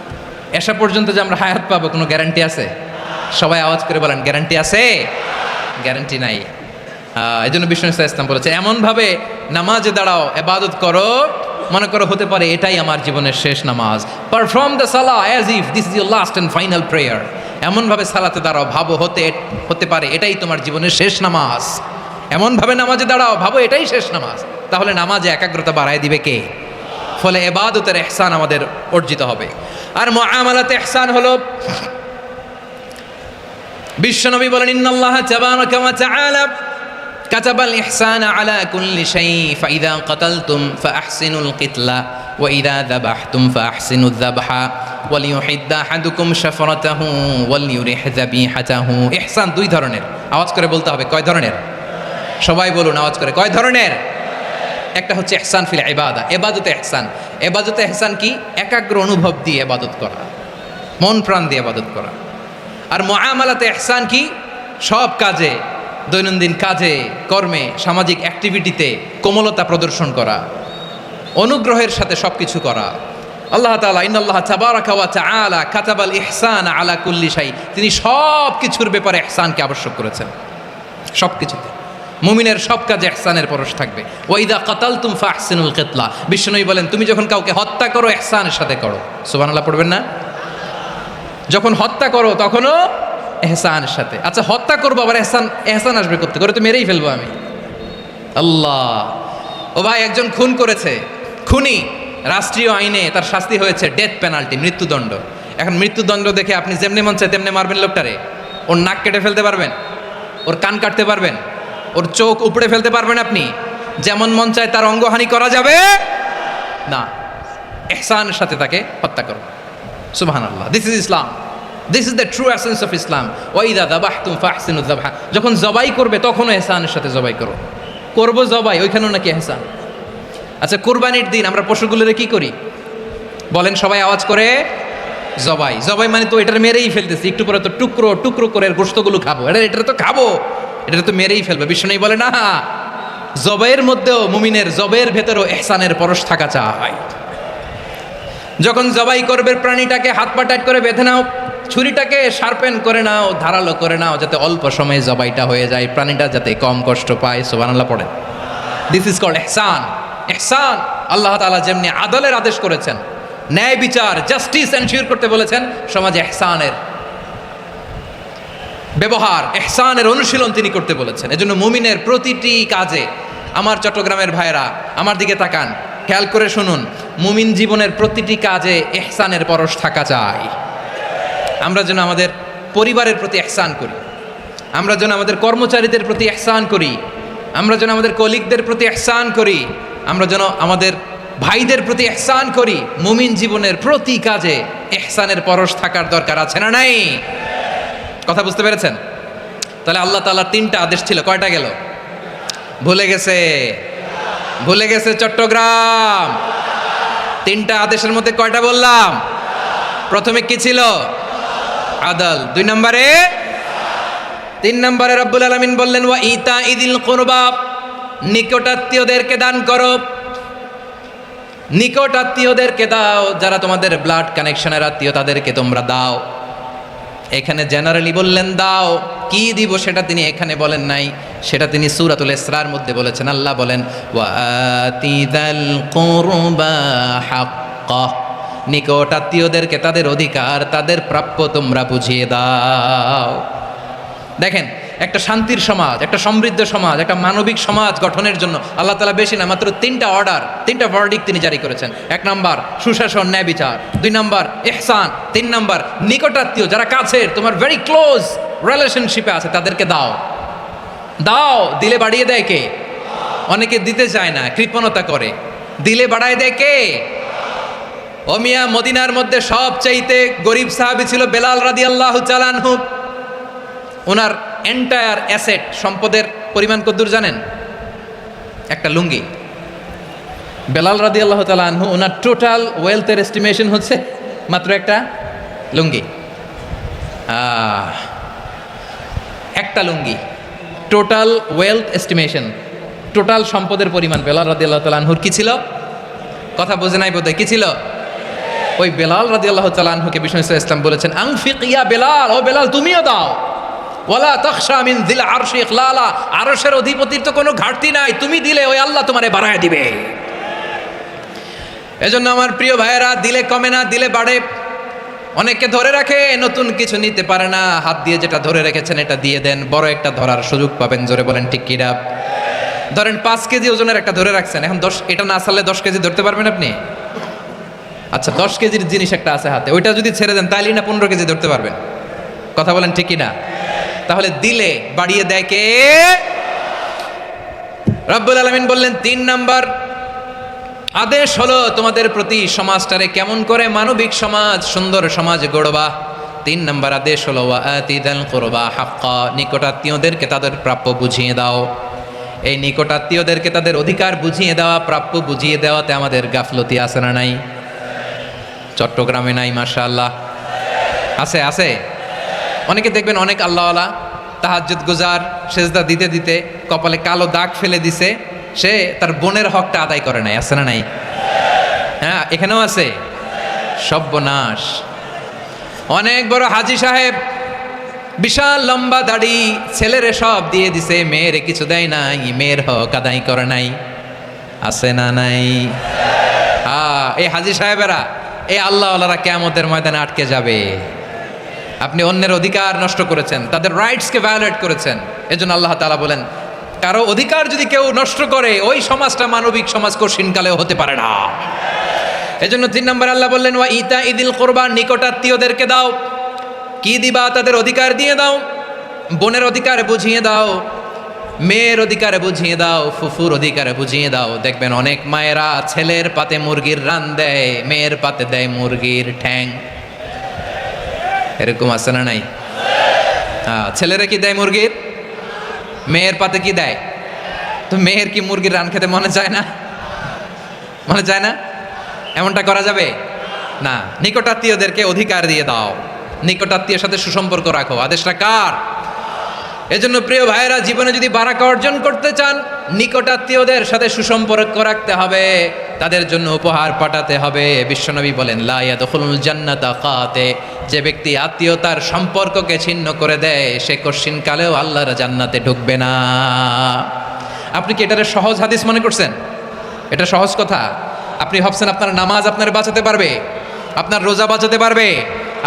এশা পর্যন্ত যে আমরা হায়াত পাবো কোনো গ্যারান্টি আছে? সবাই আওয়াজ করে বলেন, গ্যারান্টি আছে? গ্যারান্টি নাই। এই জন্য বিষ্ণু ইসলাম বলেছে, এমনভাবে নামাজে দাঁড়াও, ইবাদত করো, মনে করো হতে পারে এটাই আমার জীবনের শেষ নামাজ। Perform the Salah as if this is your last and final prayer. এমনভাবে সালাতে দাঁড়াও, ভাবো হতে পারে এটাই তোমার জীবনের শেষ নামাজ। এমনভাবে নামাজে দাঁড়াও, ভাবো এটাই শেষ নামাজ। তাহলে নামাজে একাগ্রতা বাড়ায় দিবে কে? ফলে ইবাদতের ইহসান আমাদের অর্জিত হবে। আর মুআমালাতে ইহসান হলো, বিশ্বনবী বলেন, ইন্নাল্লাহা তাবারাকা ওয়া তাআলা কাতাবাল ইহসানা আলা কুল্লি শাই ফাইদা কাতালতুম ফাআহসিনুল কিতলা ওয়া ইযা যাবাহতুম ফাআহসিনুয যাবহা ওয়ালিয়ুহিদ্দা আহাদুকুম শাফরাতাহু ওয়ালিয়ুরিহ যাবিহাতাহু। ইহসান দুই ধরনের। আওয়াজ করে বলতে হবে, কয় ধরনের? সবাই বলুন আওয়াজ করে, কয় ধরনের? একটা হচ্ছে ইহসান ফিল ইবাদা, ইবাদতে ইহসান। ইবাদতে ইহসান কি? একাগ্র অনুভব দিয়ে ইবাদত করা, মন প্রাণ দিয়ে ইবাদত করা। আর মুআমালাতে ইহসান কি? সব কাজে, দৈনন্দিন কাজে, কর্মে, সামাজিক অ্যাক্টিভিটিতে কোমলতা প্রদর্শন করা, অনুগ্রহের সাথে সবকিছু করা। আল্লাহ তাআলা ইন্নাল্লাহা তাবারাকা ওয়া তাআলা কাতাবাল ইহসানা আলা কুল্লি শাই, তিনি সব কিছুর ব্যাপারে ইহসানকে আবশ্যক করেছেন, সব কিছুতে। মুমিনের সব কাজে ইহসানের পরশ থাকবে। ওয়া ইযা কাতালতুম ফাহসিনুল কিতলা, বিশ্বনবী বলেন তুমি যখন কাউকে হত্যা করো ইহসানের সাথে করো। সুবহানাল্লাহ পড়বেন না? যখন হত্যা করো তখনও ইহসানের সাথে। আচ্ছা হত্যা করবো, আবার ইহসান আসবে করতে করে তো মেরেই ফেলবো আমি। আল্লাহ, ও ভাই, একজন খুন করেছে, খুনি, রাষ্ট্রীয় আইনে তার শাস্তি হয়েছে ডেথ পেনাল্টি, মৃত্যুদণ্ড। এখন মৃত্যুদণ্ড দেখে আপনি যেমনি মন চায় তেমনি মারবেন লোকটারে? ওর নাক কেটে ফেলতে পারবেন? ওর কান কাটতে পারবেন? ওর চোখ উপড়ে ফেলতে পারবেন আপনি? যেমন মন চায় তার অঙ্গহানি করা যাবে না। ইহসানের সাথে তাকে হত্যা করো। সুবহানাল্লাহ, this is Islam, this is the true essence of Islam. ওয়াইদা যাবাহতুম ফাহসিনুয যাবহা, যখন জবাই করবে তখনও ইহসানের সাথে জবাই করো। করব জবাই, ওইখানেও নাকি ইহসান। আচ্ছা, কুরবানির দিন আমরা পশুগুলোরে কি করি বলেন? সবাই আওয়াজ করে জবাই। জবাই মানে তো এটার মেরেই ফেলতেছি, একটু পরে তো টুকরো টুকরো করে গোশতগুলো খাবো, এটা তো খাবো, এটা তো মেরেই ফেলবে। বিষ্ণু বলে না, জবাইয়ের মধ্যেও মুমিনের জবের ভেতরেও ইহসানের পরশ থাকা চাই। যখন জবাই করবে প্রাণীটাকে হাত পা টাইট করে বেঁধে নাও, ছুরিটাকে শার্পেন করে নাও, ধারালো করে নাও, যাতে অল্প সময়ে জবাইটা হয়ে যায়, প্রাণীটা যাতে কম কষ্ট পায়। সুবহানাল্লাহ পড়েন। দিস ইজ কল্ড ইহসান। ইহসান, আল্লাহ তাআলা যেমনি আদলের আদেশ করেছেন, ন্যায় বিচার, জাস্টিস এনশিওর করতে বলেছেন, সমাজে ইহসানের ব্যবহার, ইহসানের অনুশীলন তিনি করতে বলেছেন। এজন্য মুমিনের প্রতিটি কাজে, আমার চট্টগ্রামের ভাইরা আমার দিকে তাকান, খেয়াল করে শুনুন, মুমিন জীবনের প্রতিটি কাজে ইহসানের পরশ থাকা চাই। আমরা যেন আমাদের পরিবারের প্রতি ইহসান করি, আমরা যেন আমাদের কর্মচারীদের প্রতি ইহসান করি, আমরা যেন আমাদের কলিগদের প্রতি ইহসান করি, আমরা যেন আমাদের ভাইদের প্রতি ইহসান করি। মুমিন জীবনের প্রতি কাজে ইহসানের পরশ থাকার দরকার আছে না নাই? কথা বুঝতে পেরেছেন? তাহলে আল্লাহ তাআলার তিনটা আদেশ ছিল, কয়টা গেল? ভুলে গেছে, ভুলে গেছে চট্টগ্রাম। তিনটা আদেশের মধ্যে কয়টা বললাম? প্রথমে কি ছিল? আদল। 2 নম্বরে, 3 নম্বরে রব্বুল আলামিন বললেন ওয়া ইতা ইদিল কুরবা, নিকটাত্মীয়দেরকে দান করো। নিকটাত্মীয়দেরকে দাও, যারা তোমাদের ব্লাড কানেকশনের আত্মীয় তাদেরকে তোমরা দাও। এখানে জেনারেলি বললেন দাও, কি দিব সেটা তিনি এখানে বলেন নাই, সেটা তিনি সূরাতুল ইসরার মধ্যে বলেছেন। আল্লাহ বলেন ওয়া আতিদাল কুরবা হাক্কা, নিকটাত্মীয়দেরকে তাদের অধিকার, তাদের প্রাপ্য তোমরা বুঝিয়ে দাও। দেখেন, একটা শান্তির সমাজ, একটা সমৃদ্ধ সমাজ, একটা মানবিক সমাজ গঠনের জন্য আল্লাহ তাআলা বেশি না, মাত্র 3টা অর্ডার, 3টা ভার্ডিক্ট তিনি জারি করেছেন। 1 নাম্বার সুশাসন, ন্যায় বিচার। 2 নাম্বার ইহসান। 3 নাম্বার নিকটাত্মীয়, যারা কাছের, তোমার ভেরি ক্লোজ রিলেশনশিপে আছে, তাদেরকে দাও। দাও, দিলে বাড়িয়ে দেয় কে? অনেকে দিতে চায় না, কৃপণতা করে। দিলে বাড়ায় দেয় কে? ও মিয়া, মদিনার মধ্যে সবচাইতে গরিব সাহাবী ছিল বেলাল রাদিয়াল্লাহু তাআলা আনহু। ওনার এন্টায়ার অ্যাসেট, সম্পদের পরিমাণ কতদূর জানেন? একটা লুঙ্গি। বেলাল রাদিয়াল্লাহু তাআলা আনহু, ওনার টোটাল ওয়েলথের এস্টিমেশন হচ্ছে মাত্র একটা লুঙ্গি। একটা লুঙ্গি, টোটাল ওয়েলথ এস্টিমেশন, টোটাল সম্পদের পরিমাণ বেলাল রাদিয়াল্লাহু তাআলা আনহুর কি ছিল? কথা বোঝে নাই বোধহয়, কি ছিল? ওই বেলাল রাদিয়াল্লাহু তাআলা আনহুকে বিষ্ণু ইসলাম বলেছেন আনফিক ইয়া বেলাল, ও বেলাল তুমিও দাও। ওয়ালা তাখশা মিন যিল আরশি ইখলালা, আরশের অধিপতির তো কোনো ঘাটতি নাই, তুমি দিলে ওই আল্লাহ তোমারে বাড়ায় দিবে। এজন্য আমার প্রিয় ভাইয়েরা, দিলে কমে না, দিলে বাড়ে। অনেকে ধরে রাখে, নতুন কিছু নিতে পারে না, হাত দিয়ে যেটা ধরে রেখেছেন এটা দিয়ে দেন, বড় একটা ধরার সুযোগ পাবেন। জোরে বলেন ঠিক কিনা? ধরেন 5 কেজি ওজনের একটা ধরে রাখছেন, এখন 10, এটা না ছাড়লে 10 কেজি ধরতে পারবেন আপনি? আচ্ছা, 10 কেজির জিনিস একটা আছে হাতে, ওইটা যদি ছেড়ে দেন তাহলেই না 15 কেজি ধরতে পারবেন। কথা বলেন ঠিক কিনা? তাহলে দিলে বাড়িয়ে দেয় কে? রব্বুল আলামিন বললেন 3 নাম্বার আদেশ হলো তোমাদের প্রতি সমাজটারে কেমন করে মানবিক সমাজ, সুন্দর সমাজ গড়বা। 3 নাম্বার আদেশ হলো ওয়া আতিদাল কুরবা হাক্কা, নিকটাত্মীয়দেরকে তাদের প্রাপ্য বুঝিয়ে দাও। এই নিকটাত্মীয়দেরকে তাদের অধিকার বুঝিয়ে দেওয়া, প্রাপ্য বুঝিয়ে দেওয়াতে আমাদের গাফলতি আছে না নাই? চট্টগ্রামে নাই? মাশাআল্লাহ আছে, আছে। অনেকে দেখবেন অনেক আল্লাহওয়ালা, তাহাজ্জুদ গুজার, সেজদা দিতে দিতে কপালে কালো দাগ ফেলে দিছে, সে তার বোনের হকটা আদায় করে নাই। আছে না নাই? হ্যাঁ, এখানেও আছে। সর্বনাশ। অনেক বড় হাজী সাহেব, বিশাল লম্বা দাড়ি, ছেলেরে সব দিয়ে দিছে, মেয়েরে কিছু দেয় নাই, মেয়ের হক আদায় করে নাই। আছে না নাই? এই হাজী সাহেবেরা, এই আল্লাহওয়ালারা কিয়ামতের ময়দানে আটকে যাবে। আপনি অন্যের অধিকার নষ্ট করেছেন, তাদের রাইটসকে ভায়োলেট করেছেন। এজন্য আল্লাহ তাআলা বলেন কারো অধিকার যদি কেউ নষ্ট করে, ওই সমাজটা মানবিক সমাজ কঠিনকালেও হতে পারে না। এজন্য 3 নম্বর আল্লাহ বললেন ওয়া ইতা ইদিল কুরবা, নিকটাত্মীয়দেরকে দাও। কি দিবা? তাদের অধিকার দিয়ে দাও। বোনের অধিকার বুঝিয়ে দাও, মেয়ের অধিকার বুঝিয়ে দাও, ফুফুর অধিকার বুঝিয়ে দাও। দেখবেন অনেক মায়েরা ছেলের পাতে মুরগির রান দেয়, মেয়ের পাতে দেয় মুরগির ঠ্যাং। এরকম আছে না নাই? ছেলেরা কি দেয় মুরগির, মেয়ের পাতে কি দেয়? তো মেয়ের কি মুরগির রান খেতে মনে চায় না? মনে চায় না? এমনটা করা যাবে না। নিকটাত্মীয়দেরকে অধিকার দিয়ে দাও, নিকটাত্মীয়ের সাথে সুসম্পর্ক রাখো। আদেশটা কার? এজন্য প্রিয় ভাইয়েরা, জীবনে যদি বারাকা অর্জন করতে চান, নিকটাত্মীয়দের সাথে সুসম্পর্ক রাখতে হবে, তাদের জন্য উপহার পাঠাতে হবে। বিশ্বনবী বলেন লা ইয়াদখুলুল জান্নাতা কাতে, যে ব্যক্তি আত্মীয়তার সম্পর্ককে ছিন্ন করে দেয়, সে কশিনকালেও আল্লাহর জান্নাতে ঢুকবে না। আপনি কি এটারে সহজ হাদিস মনে করছেন? এটা সহজ কথা? আপনি ভাবছেন আপনার নামাজ আপনার বাঁচাতে পারবে, আপনার রোজা বাঁচাতে পারবে,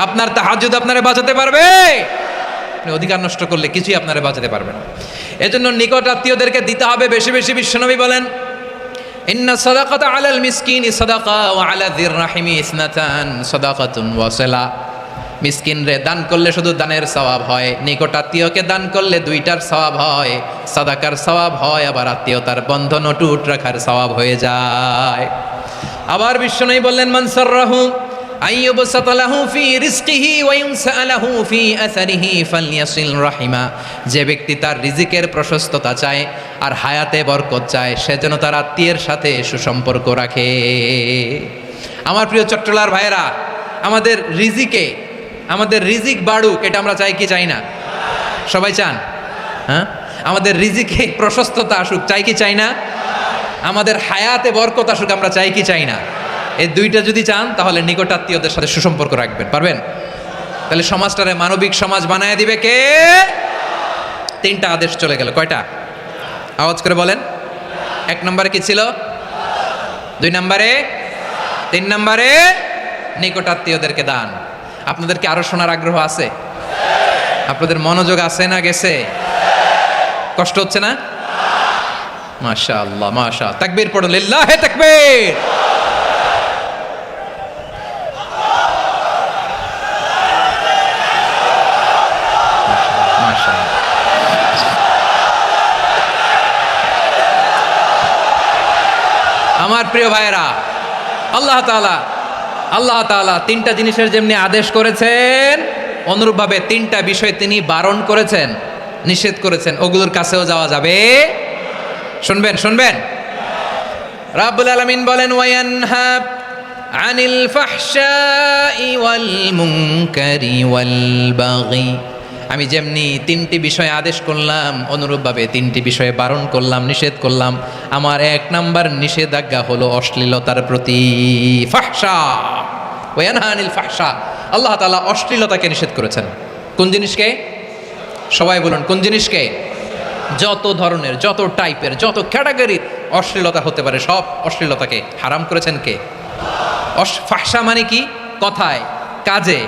আপনার তাহাজ্জুদ আপনারে বাঁচাতে পারবে? অধিকার নষ্ট করলে কিছুই আপনারে বাঁচাতে পারবে না। এজন্য নিকট আত্মীয়দেরকে দিতে হবে বেশি বেশি। বিশ্বনবী বলেন ইন্না সাদাকাতা আলাল মিসকিনি সাদাকা ওয়া আলা যির রাহিমি ইসনাতান সাদাকাতুন ওয়া সিলা। মিসকিনরে দান করলে শুধু দানের সওয়াব হয়, নিকট আত্মীয়কে দান করলে দুইটার সওয়াব হয়, সাদাকার সওয়াব হয়, আবার আত্মীয়তার বন্ধন অটুট রাখার সওয়াব হয়ে যায়। আবার বিশ্বনবী বললেন মান সাররাহু আইয়ুবসাত লাহু ফি রিজকিহি ওয়া ইউনসা লাহু ফি আসারিহি ফালইয়াসিল রাহিমা। যে ব্যক্তি তার রিজিকের প্রশস্ততা চায় আর হায়াতে বরকত চায়, সে যেন তার আত্মীয়ের সাথে সুসম্পর্ক রাখে। আমার প্রিয় চট্টলার ভাইয়েরা, আমাদের রিজিক বাড়ুক, এটা আমরা চাই কি চাই না? সবাই চান? হ্যাঁ, আমাদের রিজিকে প্রশস্ততা আসুক, চাই কি চাই না? আমাদের হায়াতে বরকত আসুক, আমরা চাই কি চাই না? এই দুইটা যদি চান, তাহলে নিকটাত্মীয়দের সাথে সুসম্পর্ক রাখবেন, পারবেন? তাহলে সমাজটারে মানবিক সমাজ বানায় দিবে কে? 3টা আদেশ চলে গেল। কয়টা? আওয়াজ করে বলেন। 1 নম্বরে কি ছিল? 2 নম্বরে, 3 নম্বরে নিকটাত্মীয়দেরকে দান। আপনাদের কি আরো শোনার আগ্রহ আছে? আপনাদের মনোযোগ আছে না গেছে? কষ্ট হচ্ছে না? মাশাআল্লাহ, মাশাআল্লাহ। তাকবীর পড়ো, লিল্লাহি তাকবীর। আমার প্রিয় ভাইয়েরা, আল্লাহ তাআলা 3টা জিনিসের যেমনি আদেশ করেছেন, অনুরূপভাবে 3টা বিষয় তিনি বারণ করেছেন, নিষেধ করেছেন। ওগুলোর কাছেও যাওয়া যাবে। শুনবেন। রাব্বুল আলামিন বলেন ওয়ায়ানহা আনিল ফাহশাই ওয়াল মুনকারি ওয়াল বাগি। আমি যেমনি 3টি বিষয়ে আদেশ করলাম, অনুরূপভাবে 3টি বিষয়ে বারণ করলাম, নিষেধ করলাম। আমার 1 নাম্বার নিষেধাজ্ঞা হলো অশ্লীলতার প্রতি। ফাহশা, ওয়ায়ানহা আনিল ফাহশা। আল্লাহ তাআলা অশ্লীলতাকে নিষেধ করেছেন। কোন জিনিসকে? সবাই বলুন, কোন জিনিসকে? যত ধরনের, যত টাইপের, যত ক্যাটাগরির অশ্লীলতা হতে পারে, সব অশ্লীলতাকে হারাম করেছেন কে? ফাহশা মানে কি? কথায়, কাজে,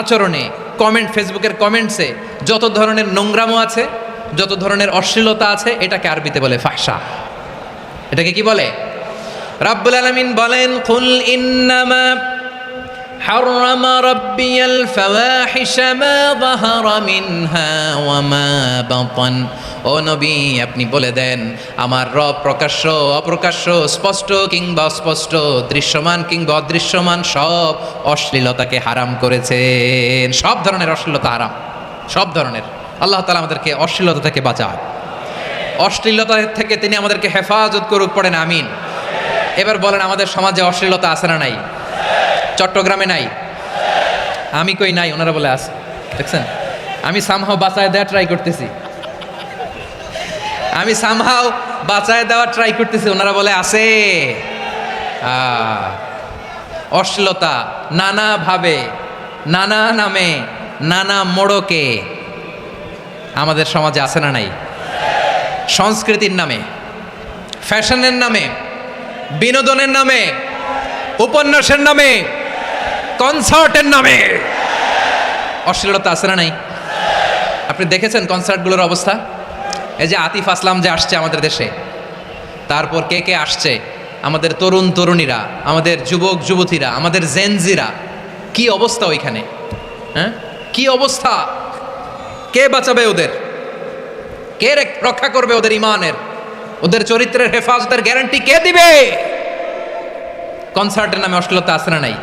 আচরণে, কমেন্ট, ফেসবুকের কমেন্টসে যত ধরনের নোংরামো আছে, যত ধরনের অশ্লীলতা আছে, এটাকে আরবিতে বলে ফাহশা। এটাকে কি বলে? রাব্বুল আলামিন বলেন কুল ইন্নামা حرم ربي الفواحش ما ظهر منها وما بطن। ও নবী, আপনি বলে দেন, আমার রব প্রকাশ্য অপ্রকাশ্য, স্পষ্ট কিংবা অস্পষ্ট, দৃশ্যমান কিংবা অদৃশ্যমান সব অশ্লীলতাকে হারাম করেছেন। সব ধরনের অশ্লীলতা হারাম, সব ধরনের। আল্লাহ তাআলা আমাদেরকে অশ্লীলতা থেকে বাঁচান, অশ্লীলতা থেকে তিনি আমাদেরকে হেফাজত করুক। পড়েন আমিন। এবার বলেন, আমাদের সমাজে অশ্লীলতা আছে না নাই? চট্টগ্রামে নাই? আমি কই নাই, ওনারা বলে আছে। দেখছেন, আমি সামহাও বাঁচায় দেওয়া ট্রাই করতেছি, ওনারা বলে আছে। অশ্লীলতা নানাভাবে, নানা নামে, নানা মোড়কে আমাদের সমাজে আছে না নাই? সংস্কৃতির নামে, ফ্যাশনের নামে, বিনোদনের নামে, উপন্যাসের নামে, কনসার্টের নামে অশ্লীলতা আছে না নাই? আপনি দেখেছেন কনসার্টগুলোর অবস্থা? এই যে আতিফ আসলাম যে আসছে আমাদের দেশে, তারপর কে কে আসছে, আমাদের তরুণ তরুণীরা, আমাদের যুবক যুবতীরা, আমাদের জেনজিরা, কি অবস্থা ওইখানে? হ্যাঁ, কি অবস্থা? কে বাঁচাবে ওদের? কে রক্ষা করবে ওদের ইমানের, ওদের চরিত্রের হেফাজতের গ্যারান্টি কে দিবে? কনসার্টের নামে অশ্লীলতা আছে না নাই?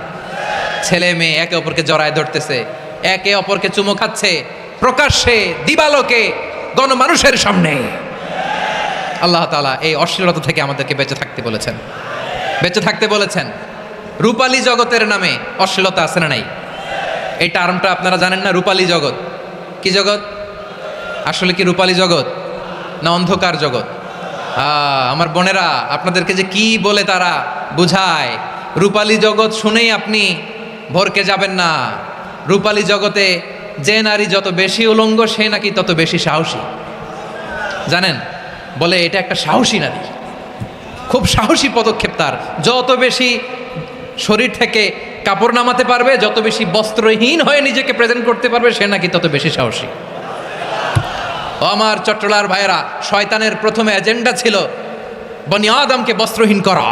ছেলে মেয়ে একে অপরকে জড়ায় ধরতেছে, একে অপরকে চুমো খাচ্ছে প্রকাশ্যে, দিবালোকে, গণমানুষের সামনে। আল্লাহ তাআলা এই অশ্লীলতা থেকে আমাদেরকে বেঁচে থাকতে বলেছেন, বেঁচে থাকতে বলেছেন। রূপালী জগতের নামে অশ্লীলতা আছে না নাই? এই টার্মটা আপনারা জানেন না? রূপালী জগৎ কি জগৎ? আসলে কি রূপালী জগৎ না অন্ধকার জগৎ? আমার বোনেরা, আপনাদেরকে যে কি বলে তারা বুঝায়, রূপালী জগৎ শুনেই আপনি ভরকে যাবেন না। রূপালী জগতে যে নারী যত বেশি উলঙ্গ সে নাকি তত বেশি সাহসী। জানেন, বলে এটা একটা সাহসী নারী, খুব সাহসী পদক্ষেপ তার। যত বেশি শরীর থেকে কাপড় নামাতে পারবে, যত বেশি বস্ত্রহীন হয়ে নিজেকে প্রেজেন্ট করতে পারবে, সে নাকি তত বেশি সাহসী। ও আমার চট্টলার ভাইয়েরা, শয়তানের প্রথমে এজেন্ডা ছিল বনি আদমকে বস্ত্রহীন করা।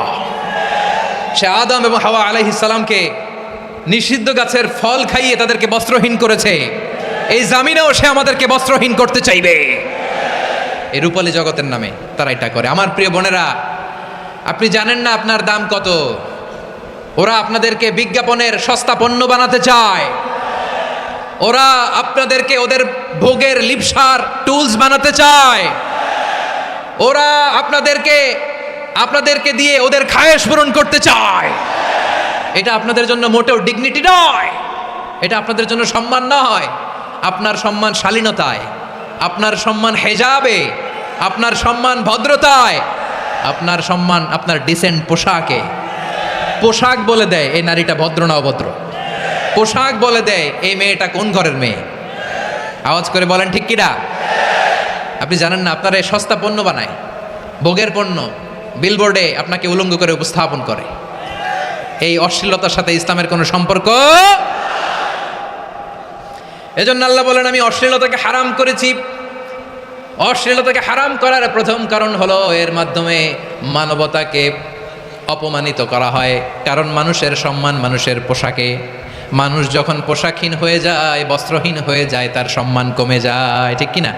সে আদম এবং হাওয়া আলাইহিস সালামকে নিষিদ্ধ গাছের ফল খাইয়ে তাদেরকে বস্ত্রহীন করেছে। এই জামিনেও সে আমাদেরকে বস্ত্রহীন করতে চাইবে। এই রূপালী জগতের নামে তারা এটা করে। আমার প্রিয় বোনেরা, আপনি জানেন না আপনার দাম কত। ওরা আপনাদেরকে বিজ্ঞাপনের সস্তা পণ্য বানাতে চায়। ওরা আপনাদেরকে ওদের ভোগের লিপসার টুলস বানাতে চায়। ওরা আপনাদেরকে দিয়ে ওদের খায়েশ পূরণ করতে চায়। এটা আপনাদের জন্য মোটেও ডিগনিটি নয়, এটা আপনাদের জন্য সম্মান নয়। আপনার সম্মান শালীনতায়, আপনার সম্মান হেজাবে, আপনার সম্মান ভদ্রতায়, আপনার সম্মান আপনার ডিসেন্ট পোশাকে। পোশাক বলে দেয় এই নারীটা ভদ্র না অভদ্র। পোশাক বলে দেয় এই মেয়েটা কোন ঘরের মেয়ে। আওয়াজ করে বলেন ঠিক কিনা? আপনি জানেন না, আপনারা এই সস্তা পণ্য বানায়, ভোগের পণ্য, বিলবোর্ডে আপনাকে উলঙ্গ করে উপস্থাপন করে। এই অশ্লীলতার সাথে ইসলামের কোনো সম্পর্ক। এজন্য আল্লাহ বলেন, আমি অশ্লীলতাকে হারাম করেছি। অশ্লীলতাকে হারাম করার প্রথম কারণ হলো এর মাধ্যমে মানবতাকে অপমানিত করা হয়। কারণ মানুষের সম্মান মানুষের পোশাকে। মানুষ যখন পোশাকহীন হয়ে যায়, বস্ত্রহীন হয়ে যায়, তার সম্মান কমে যায়, ঠিক কিনা?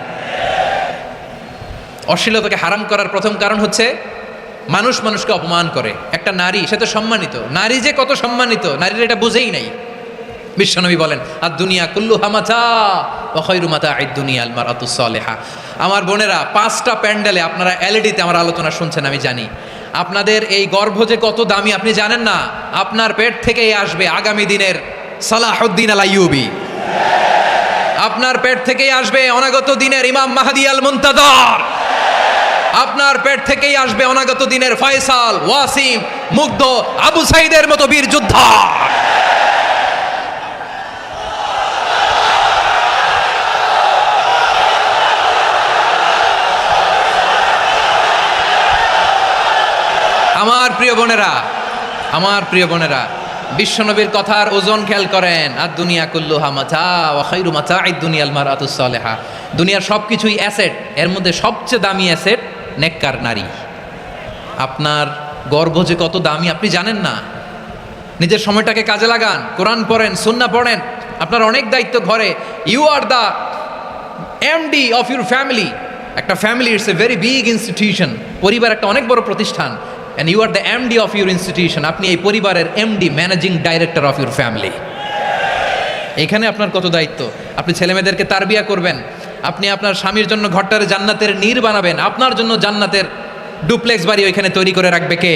অশ্লীলতাকে হারাম করার প্রথম কারণ হচ্ছে মানুষ মানুষকে অপমান করে। একটা নারী, সে তো সম্মানিত, নারী যে কত সম্মানিত নারীরা এটা বুঝেই নাই। বিশ্বনবী বলেন, আর দুনিয়া কুল্লুহা মাতা ওয়া খায়রু মাতা'আদ দুনিয়া আল মারআতুস সালিহা। আমার বোনেরা, 5টা প্যান্ডেলে আপনারা এলইডিতে আমার আলোচনা শুনছেন, আমি জানি। আপনাদের এই গর্ভ যে কত দামি আপনি জানেন না। আপনার পেট থেকেই আসবে আগামী দিনের সালাহুদ্দিন আল আইয়ুবী। আপনার পেট থেকেই আসবে অনাগত দিনের ইমাম মাহদী আল মুনতাজার। আপনার পেট থেকেই আসবে অনাগত দিনের ফয়সাল, ওয়াসিম, মুগ্ধ, আবু সাইদের মতো বীর যোদ্ধা। আমার প্রিয় বোনেরা, আমার প্রিয় বোনেরা, বিশ্বনবীর কথার ওজন খেয়াল করেন। আর দুনিয়া কুল্লুহা মাতা ওয়া খায়রু মাতা'আদ দুনিয়া আল মারআতুস সালিহা। দুনিয়ার সবকিছুই অ্যাসেট, এর মধ্যে সবচেয়ে দামি অ্যাসেট নেককার নারী। আপনার গর্ভ যে কত দামি আপনি জানেন না। নিজের সময়টাকে কাজে লাগান, কোরআন পড়েন, সুন্নাহ পড়েন। আপনার অনেক দায়িত্ব ঘরে। You are the MD of your family. একটা family it's a very big institution. পরিবার একটা অনেক বড় প্রতিষ্ঠান। And you are the MD of your institution. আপনি এই পরিবারের MD, managing director of your family. এখানে আপনার কত দায়িত্ব। আপনি ছেলেমেয়েদেরকে তারবিয়া করবেন। আপনি আপনার স্বামীর জন্য ঘরটারে জান্নাতের নীর বানাবেন। আপনার জন্য জান্নাতের ডুপ্লেক্স বাড়ি ওইখানে তৈরি করে রাখবে কে?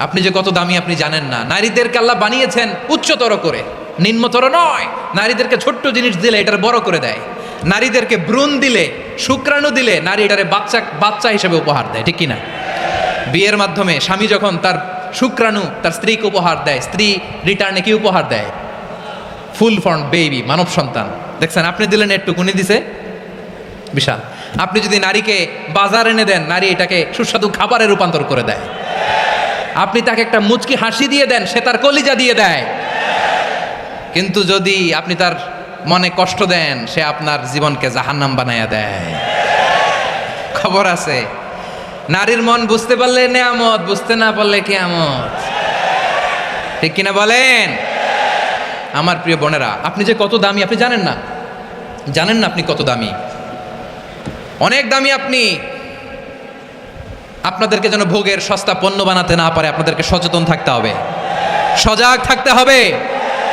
আপনি যে কত দামি আপনি জানেন না। নারীদেরকে আল্লাহ বানিয়েছেন উচ্চতর করে, নিম্নতর নয়। নারীদেরকে ছোট্ট জিনিস দিলে এটার বড় করে দেয়। নারীদেরকে ভ্রূণ দিলে, শুক্রাণু দিলে নারী এটারে বাচ্চা হিসেবে উপহার দেয়, ঠিক কিনা? বিয়ের মাধ্যমে স্বামী যখন তার শুক্রাণু তার স্ত্রীকে উপহার দেয়, স্ত্রী রিটার্নে কি উপহার দেয়? ফুল ফর্ম বেবি, মানব সন্তান। দেখছেন, আপনি দিলেন একটুকুনি, দিছে বিশাল। আপনি যদি নারীকে বাজার এনে দেন, নারী এটাকে সুস্বাদু খাবারে রূপান্তর করে দেয়। আপনি তাকে একটা মুচকি হাসি দিয়ে দেন, সে তার কলিজা দিয়ে দেয়। কিন্তু যদি আপনি তার মনে কষ্ট দেন, সে আপনার জীবনকে জাহান্নাম বানায়া দেয়। খবর আছে, নারীর মন বুঝতে পারলে নেয়ামত, বুঝতে না পারলে কিয়ামত। ঠিক কিনা বলেন? আমার প্রিয় বোনেরা, আপনি যে কত দামি আপনি জানেন না, জানেন না আপনি কত দামি, অনেক দামি আপনি। আপনাদেরকে যেন ভোগের সস্তা পণ্য বানাতে না পারে, আপনাদেরকে সচেতন থাকতে হবে, সজাগ থাকতে হবে,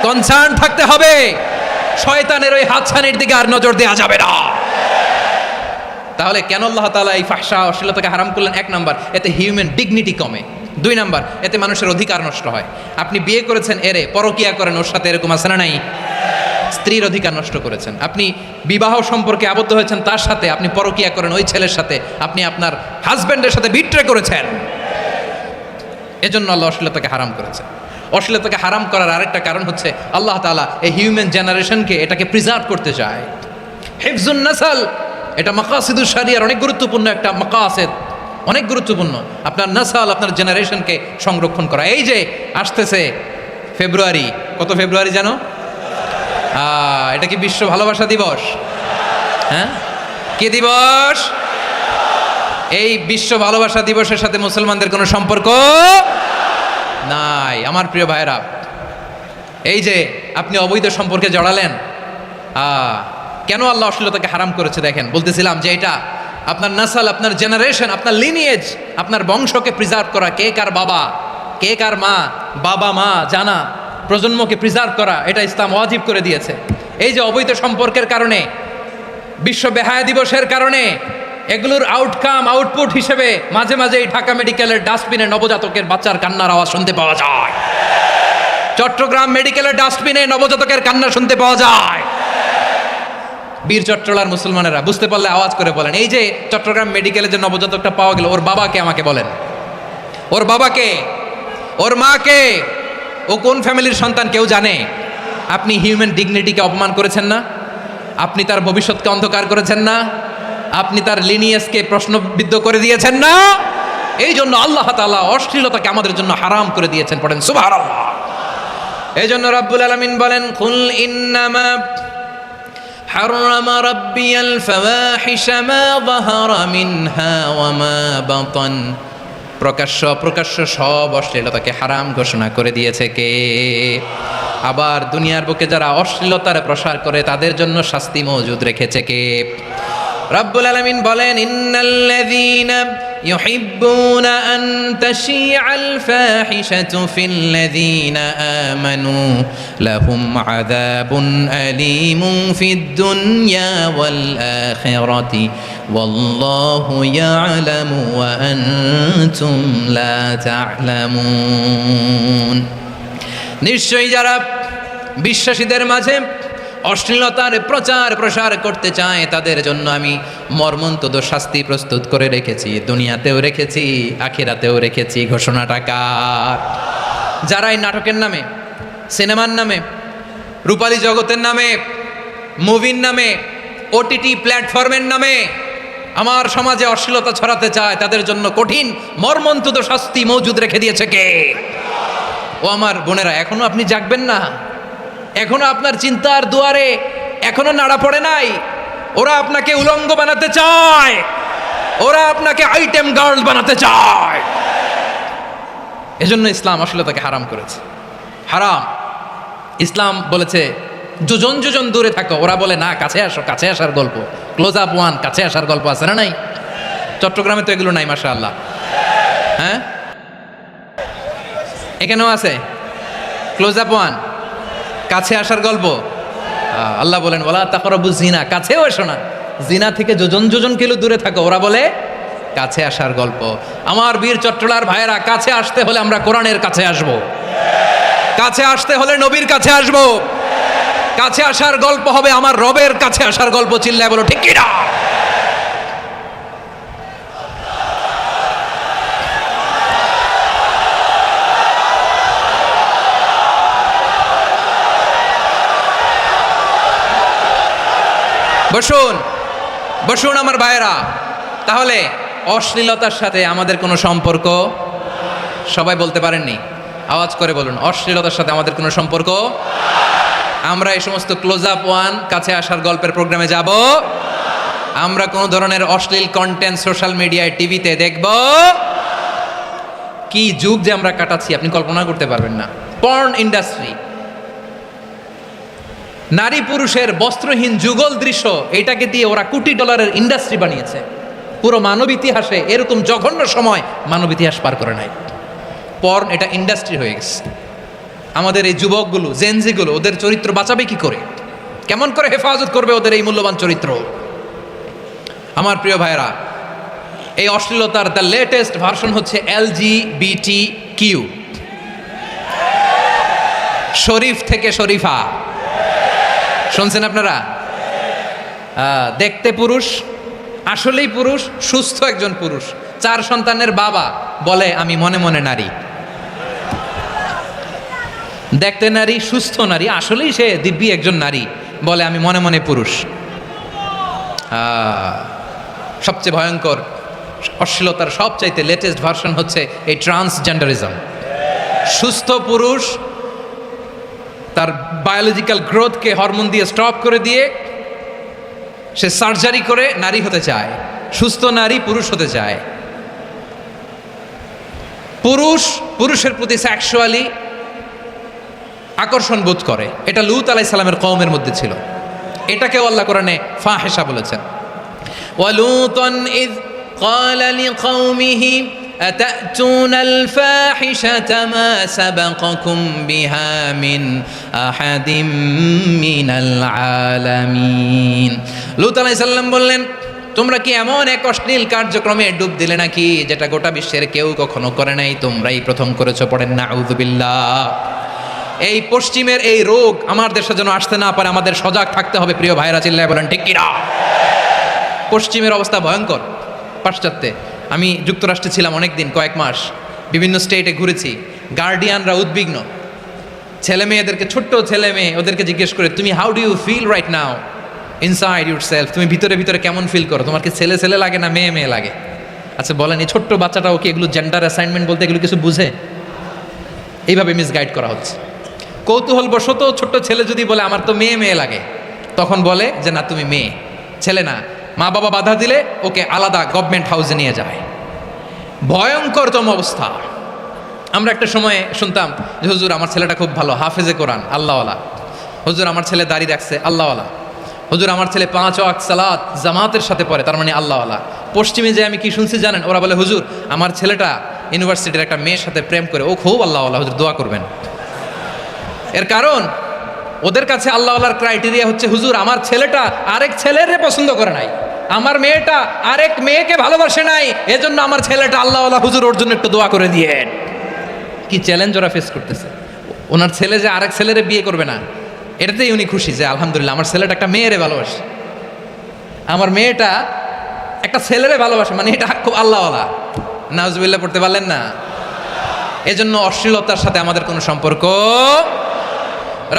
কনসার্ন থাকতে হবে। শয়তানের ওই হাতছানির দিকে আর নজর দেওয়া যাবে না। তাহলে কেন আল্লাহ তাআলা এই ফাহশা অশ্লীলতাকে হারাম করলেন? এক নাম্বার, এতে হিউম্যান ডিগনিটি কমে। দুই নাম্বার, এতে মানুষের অধিকার নষ্ট হয়। আপনি বিয়ে করেছেন এরে, পরকিয়া করেন ওর সাথে, এরকম আছে না নাই? স্ত্রীর অধিকার নষ্ট করেছেন। আপনি বিবাহ সম্পর্কে আবদ্ধ হয়েছেন তার সাথে, আপনি পরকিয়া করেন ওই ছেলের সাথে, আপনি আপনার হাজব্যান্ডের সাথে বিট্রে করেছেন। এজন্য আল্লাহ অশ্লীলতাকে হারাম করেছেন। অশ্লীলতাকে হারাম করার আরেকটা কারণ হচ্ছে আল্লাহ তাআলা এই হিউম্যান জেনারেশনকে, এটাকে প্রিজার্ভ করতে চায়। হিফজুন নাসাল, এটা মাকাসিদুশ শরিয়ার অনেক গুরুত্বপূর্ণ একটা মাকাসিদ, অনেক গুরুত্বপূর্ণ। আপনার নাসাল, আপনার জেনারেশনকে সংরক্ষণ করা। এই যে আসতেছে ফেব্রুয়ারি, কত ফেব্রুয়ারি জানো? এটা কি বিশ্ব ভালোবাসা দিবস? হ্যাঁ, কি দিবস? এই বিশ্ব ভালোবাসা দিবসের সাথে মুসলমানদের কোনো সম্পর্ক নাই। আমার প্রিয় ভাইরা, এই যে আপনি অবৈধ সম্পর্কে জড়ালেন, কেন আল্লাহ অশ্লীলতাকে হারাম করেছে দেখেন। বলতেছিলাম যে এটা আপনার নাসাল, আপনার জেনারেশন, আপনার লিনিয়েজ, আপনার বংশকে প্রিজার্ভ করা। কে কার বাবা, কে কার মা, বাবা মা জানা, প্রজন্মকে প্রিজার্ভ করা, এটা ইসলাম ওয়াজিব করে দিয়েছে। এই যে অবৈধ সম্পর্কের কারণে, বিশ্ব বেহায়া দিবসের কারণে, এগুলোর আউটকাম, আউটপুট হিসেবে মাঝে মাঝে এই ঢাকা মেডিকেলের ডাস্টবিনে নবজাতকের বাচ্চার কান্নার আওয়াজ শুনতে পাওয়া যায়। চট্টগ্রাম মেডিকেলের ডাস্টবিনে নবজাতকের কান্না শুনতে পাওয়া যায়। বীর চট্টলার মুসলমানেরা বুঝতে পারলে আওয়াজ করে বলেন, এই যে চট্টগ্রাম মেডিকেলে যে নবজাতকটা পাওয়া গেল, ওর বাবাকে আমাকে বলেন, ওর বাবাকে, ওর মাকে, ও কোন ফ্যামিলির সন্তান কেউ জানে? আপনি হিউম্যান ডিগনিটিকে অপমান করেছেন না? আপনি তার ভবিষ্যৎকে অন্ধকার করেছেন না? আপনি তার লিনিয়েজকে প্রশ্নবিদ্ধ করে দিয়েছেন না? এই জন্য আল্লাহ তাআলা অশ্লীলতাকে আমাদের জন্য হারাম করে দিয়েছেন। পড়েন সুবহানাল্লাহ। এই জন্য রাব্বুল আলামিন বলেন, কুল ইন্নামা হারামা রাব্বিয়াল ফাওয়াহিশা মা যাহারা মিনহা ওয়া মা বাতান। প্রকাশ্য অপ্রকাশ্য সব অশ্লীলতাকে হারাম ঘোষণা করে দিয়েছে কে? আবার দুনিয়ার বুকে যারা অশ্লীলতার প্রসার করে তাদের জন্য শাস্তি মজুদ রেখেছে কে? রাব্বুল আলামিন বলেন, ইন্নাল্লাযীনা ইউহিব্বুনা আন তাশিআল ফাহিশাতু ফিল্লাযীনা আমানু লাহুম আযাবুন আলীমুন ফিদ দুনিয়া ওয়াল আখিরাতি ওয়াল্লাহু ইয়ালামু ওয়া আনতুম লা তা'লামুন। নিশ্চয়ই যারা বিশ্বাসীদের মাঝে অশ্লীলতার প্রচার প্রসার করতে চায় তাদের জন্য আমি মর্মন্তুদ শাস্তি প্রস্তুত করে রেখেছি, দুনিয়াতেও রেখেছি, আখিরাতেও রেখেছি। ঘোষণাটা কার? যারা এই নাটকের নামে, সিনেমার নামে, রূপালী জগতের নামে, মুভির নামে, ওটিটি প্ল্যাটফর্মের নামে আমার সমাজে অশ্লীলতা ছড়াতে চায়, তাদের জন্য কঠিন মর্মন্তুদ শাস্তি মজুদ রেখে দিয়েছে কে? ও আমার বোনেরা, এখনো আপনি জাগবেন না? এখনো আপনার চিন্তার দুয়ারে এখনো নাড়া পড়ে নাই? ওরা আপনাকে উলঙ্গ বানাতে চায়, ওরা আপনাকে আইটেম গার্ল বানাতে চায়। এজন্য ইসলাম অশ্লীলতাকে হারাম করেছে। হারাম। ইসলাম বলেছে যোজন যোজন দূরে থাকো, ওরা বলে না কাছে আসো, কাছে আসার গল্প, ক্লোজ আপ ওয়ান, কাছে আসার গল্প আছে না নাই? চট্টগ্রামে তো এগুলো নাই মাশাআল্লাহ। হ্যাঁ, এখানেও আছে ক্লোজ আপ ওয়ান, কাছে আসার গল্প। আল্লাহ বলেন, ওয়ালা তাকরাবুজ জিনা, কাছেও এসো না, জিনা থেকে যোজন যোজন কিলো দূরে থাকো, ওরা বলে কাছে আসার গল্প। আমার বীর চট্টলার ভাইয়েরা, কাছে আসতে হলে আমরা কোরআনের কাছে আসব, কাছে আসতে হলে নবীর কাছে আসব, কাছে আসার গল্প হবে আমার রবের কাছে আসার গল্প। চিল্লায় বলো ঠিক কি না? বসুন বসুন আমার ভাইয়েরা। তাহলে অশ্লীলতার সাথে আমাদের কোনো সম্পর্ক? সবাই বলতে পারেননি, আওয়াজ করে বলুন, অশ্লীলতার সাথে আমাদের কোনো সম্পর্ক? আমরা এই সমস্ত ক্লোজ আপ ওয়ান, কাছে আসার গল্পের প্রোগ্রামে যাব, আমরা কোন ধরনের অশ্লীল কন্টেন্ট সোশ্যাল মিডিয়ায় টিভিতে দেখব। কি যুগ যে আমরা কাটাচ্ছি আপনি কল্পনা করতে পারবেন না। পর্ন ইন্ডাস্ট্রি, নারী পুরুষের বস্ত্রহীন যুগল দৃশ্য, এটাকে দিয়ে ওরা কোটি ডলারের ইন্ডাস্ট্রি বানিয়েছে। পুরো মানব ইতিহাসে এরকম জঘন্য সময় মানব ইতিহাস পার করে নাই। পর্ন এটা ইন্ডাস্ট্রি হয়ে গেছে। আমাদের এই যুবকগুলো, জেনজিগুলো, ওদের চরিত্র বাঁচাবে কি করে? কেমন করে হেফাজত করবে ওদের এই মূল্যবান চরিত্র? আমার প্রিয় ভাইরা, এই অশ্লীলতার দ্য লেটেস্ট ভার্সন হচ্ছে LGBTQ, শরীফ থেকে শরীফা। শুনছেন আপনারা? দেখতে পুরুষ, আসলেই পুরুষ, সুস্থ একজন পুরুষ, 4 সন্তানের বাবা, বলে আমি মনে মনে নারী। দেখতে নারী, সুস্থ নারী, আসলেই সে দিব্যি একজন নারী, বলে আমি মনে মনে পুরুষ। সবচেয়ে ভয়ঙ্কর অশ্লীলতার সবচাইতে লেটেস্ট ভার্সন হচ্ছে এই ট্রান্সজেন্ডারিজম। সুস্থ পুরুষ তার বায়োলজিক্যাল গ্রোথকে হরমোন দিয়ে স্টপ করে দিয়ে সে সার্জারি করে নারী হতে চায়। সুস্থ নারী পুরুষ হতে চায়। পুরুষ পুরুষের প্রতি সেক্সুয়ালি আকর্ষণ বোধ করে। এটা লূত আলাইহিস সালামের কওমের মধ্যে ছিল। এটাকেও আল্লাহ কোরআনে ফাহিশা বলেছেন। ওয়ালুতান ইয ক্বালা লিকাওমিহি আতা'তুনাল ফাহিশাতা মা সাবাকাকুম বিহা মিন আহাদিম মিনাল আলামিন। লূত আলাইহিস সালাম বললেন, তোমরা কি এমন এক অশ্লীল কার্যক্রমে ডুব দিলে নাকি যেটা গোটা বিশ্বের কেউ কখনো করে নাই? তোমরাই প্রথম করেছো। পড়েন নাউযুবিল্লাহ। এই পশ্চিমের এই রোগ আমার দেশে যেন আসতে না পারে, আমাদের সজাগ থাকতে হবে। প্রিয় ভাইরা চিল্লায় বলেন ঠিক কিনা? পশ্চিমের অবস্থা ভয়ঙ্কর। পাশ্চাত্যে আমি যুক্তরাষ্ট্রে ছিলাম অনেক দিন, কয়েক মাস, বিভিন্ন স্টেটে ঘুরেছি। গার্ডিয়ানরা উদ্বিগ্ন। ছেলে মেয়েদেরকে, ছোট্ট ছেলে মেয়ে, ওদেরকে জিজ্ঞেস করে, তুমি how do you feel right now inside yourself? তুমি ভিতরে ভিতরে কেমন ফিল করো? তোমার কি ছেলে ছেলে লাগে না মেয়ে মেয়ে লাগে? আচ্ছা বলেন, এই ছোট্ট বাচ্চাটাও কি এগুলো জেন্ডার অ্যাসাইনমেন্ট বলতে এগুলো কিছু বুঝে? এইভাবে মিসগাইড করা হচ্ছে। কৌতূহলবশত ছোট্ট ছেলে যদি বলে আমার তো মেয়ে মেয়ে লাগে, তখন বলে যে না তুমি মেয়ে, ছেলে না। মা বাবা বাধা দিলে ওকে আলাদা গভর্নমেন্ট হাউসে নিয়ে যায়। ভয়ঙ্করতম অবস্থা। আমরা একটা সময়ে শুনতাম যে হুজুর আমার ছেলেটা খুব ভালো, হাফেজে কোরআন, আল্লাহওয়ালা। হুজুর আমার ছেলে দাঁড়িয়ে রাখছে, আল্লাহওয়ালা। হুজুর আমার ছেলে 5 ওয়াক্ত সালাত জামাতের সাথে পড়ে, তার মানে আল্লাহওয়ালা। পশ্চিমে যে আমি কি শুনছি জানেন? ওরা বলে হুজুর আমার ছেলেটা ইউনিভার্সিটির একটা মেয়ের সাথে প্রেম করে, ও খুব আল্লাহওয়ালা, হুজুর দোয়া করবেন। এর কারণ ওদের কাছে আল্লাহওয়ালার ক্রাইটেরিয়া হচ্ছে হুজুর আমার ছেলেটা আরেক ছেলেরে পছন্দ করে নাই, আমার মেয়েটা আরেক মেয়েকে ভালোবাসে নাই, এজন্য আমার ছেলেটা আল্লাহওয়ালা, হুজুর ওর জন্য একটু দোয়া করে দিয়েন। কি চ্যালেঞ্জ ওরা ফেস করতেছে। ওনার ছেলে যে আরেক ছেলেরে বিয়ে করবে না, এটাতেই উনি খুশি যে আলহামদুলিল্লাহ আমার ছেলেটা একটা মেয়েরে ভালোবাসে, আমার মেয়েটা একটা ছেলেরে ভালোবাসে, মানে এটা খুব আল্লাহওয়ালা। নাউজুবিল্লাহ পড়তে পারলেন না? এজন্য অশ্লীলতার সাথে আমাদের কোনো সম্পর্ক।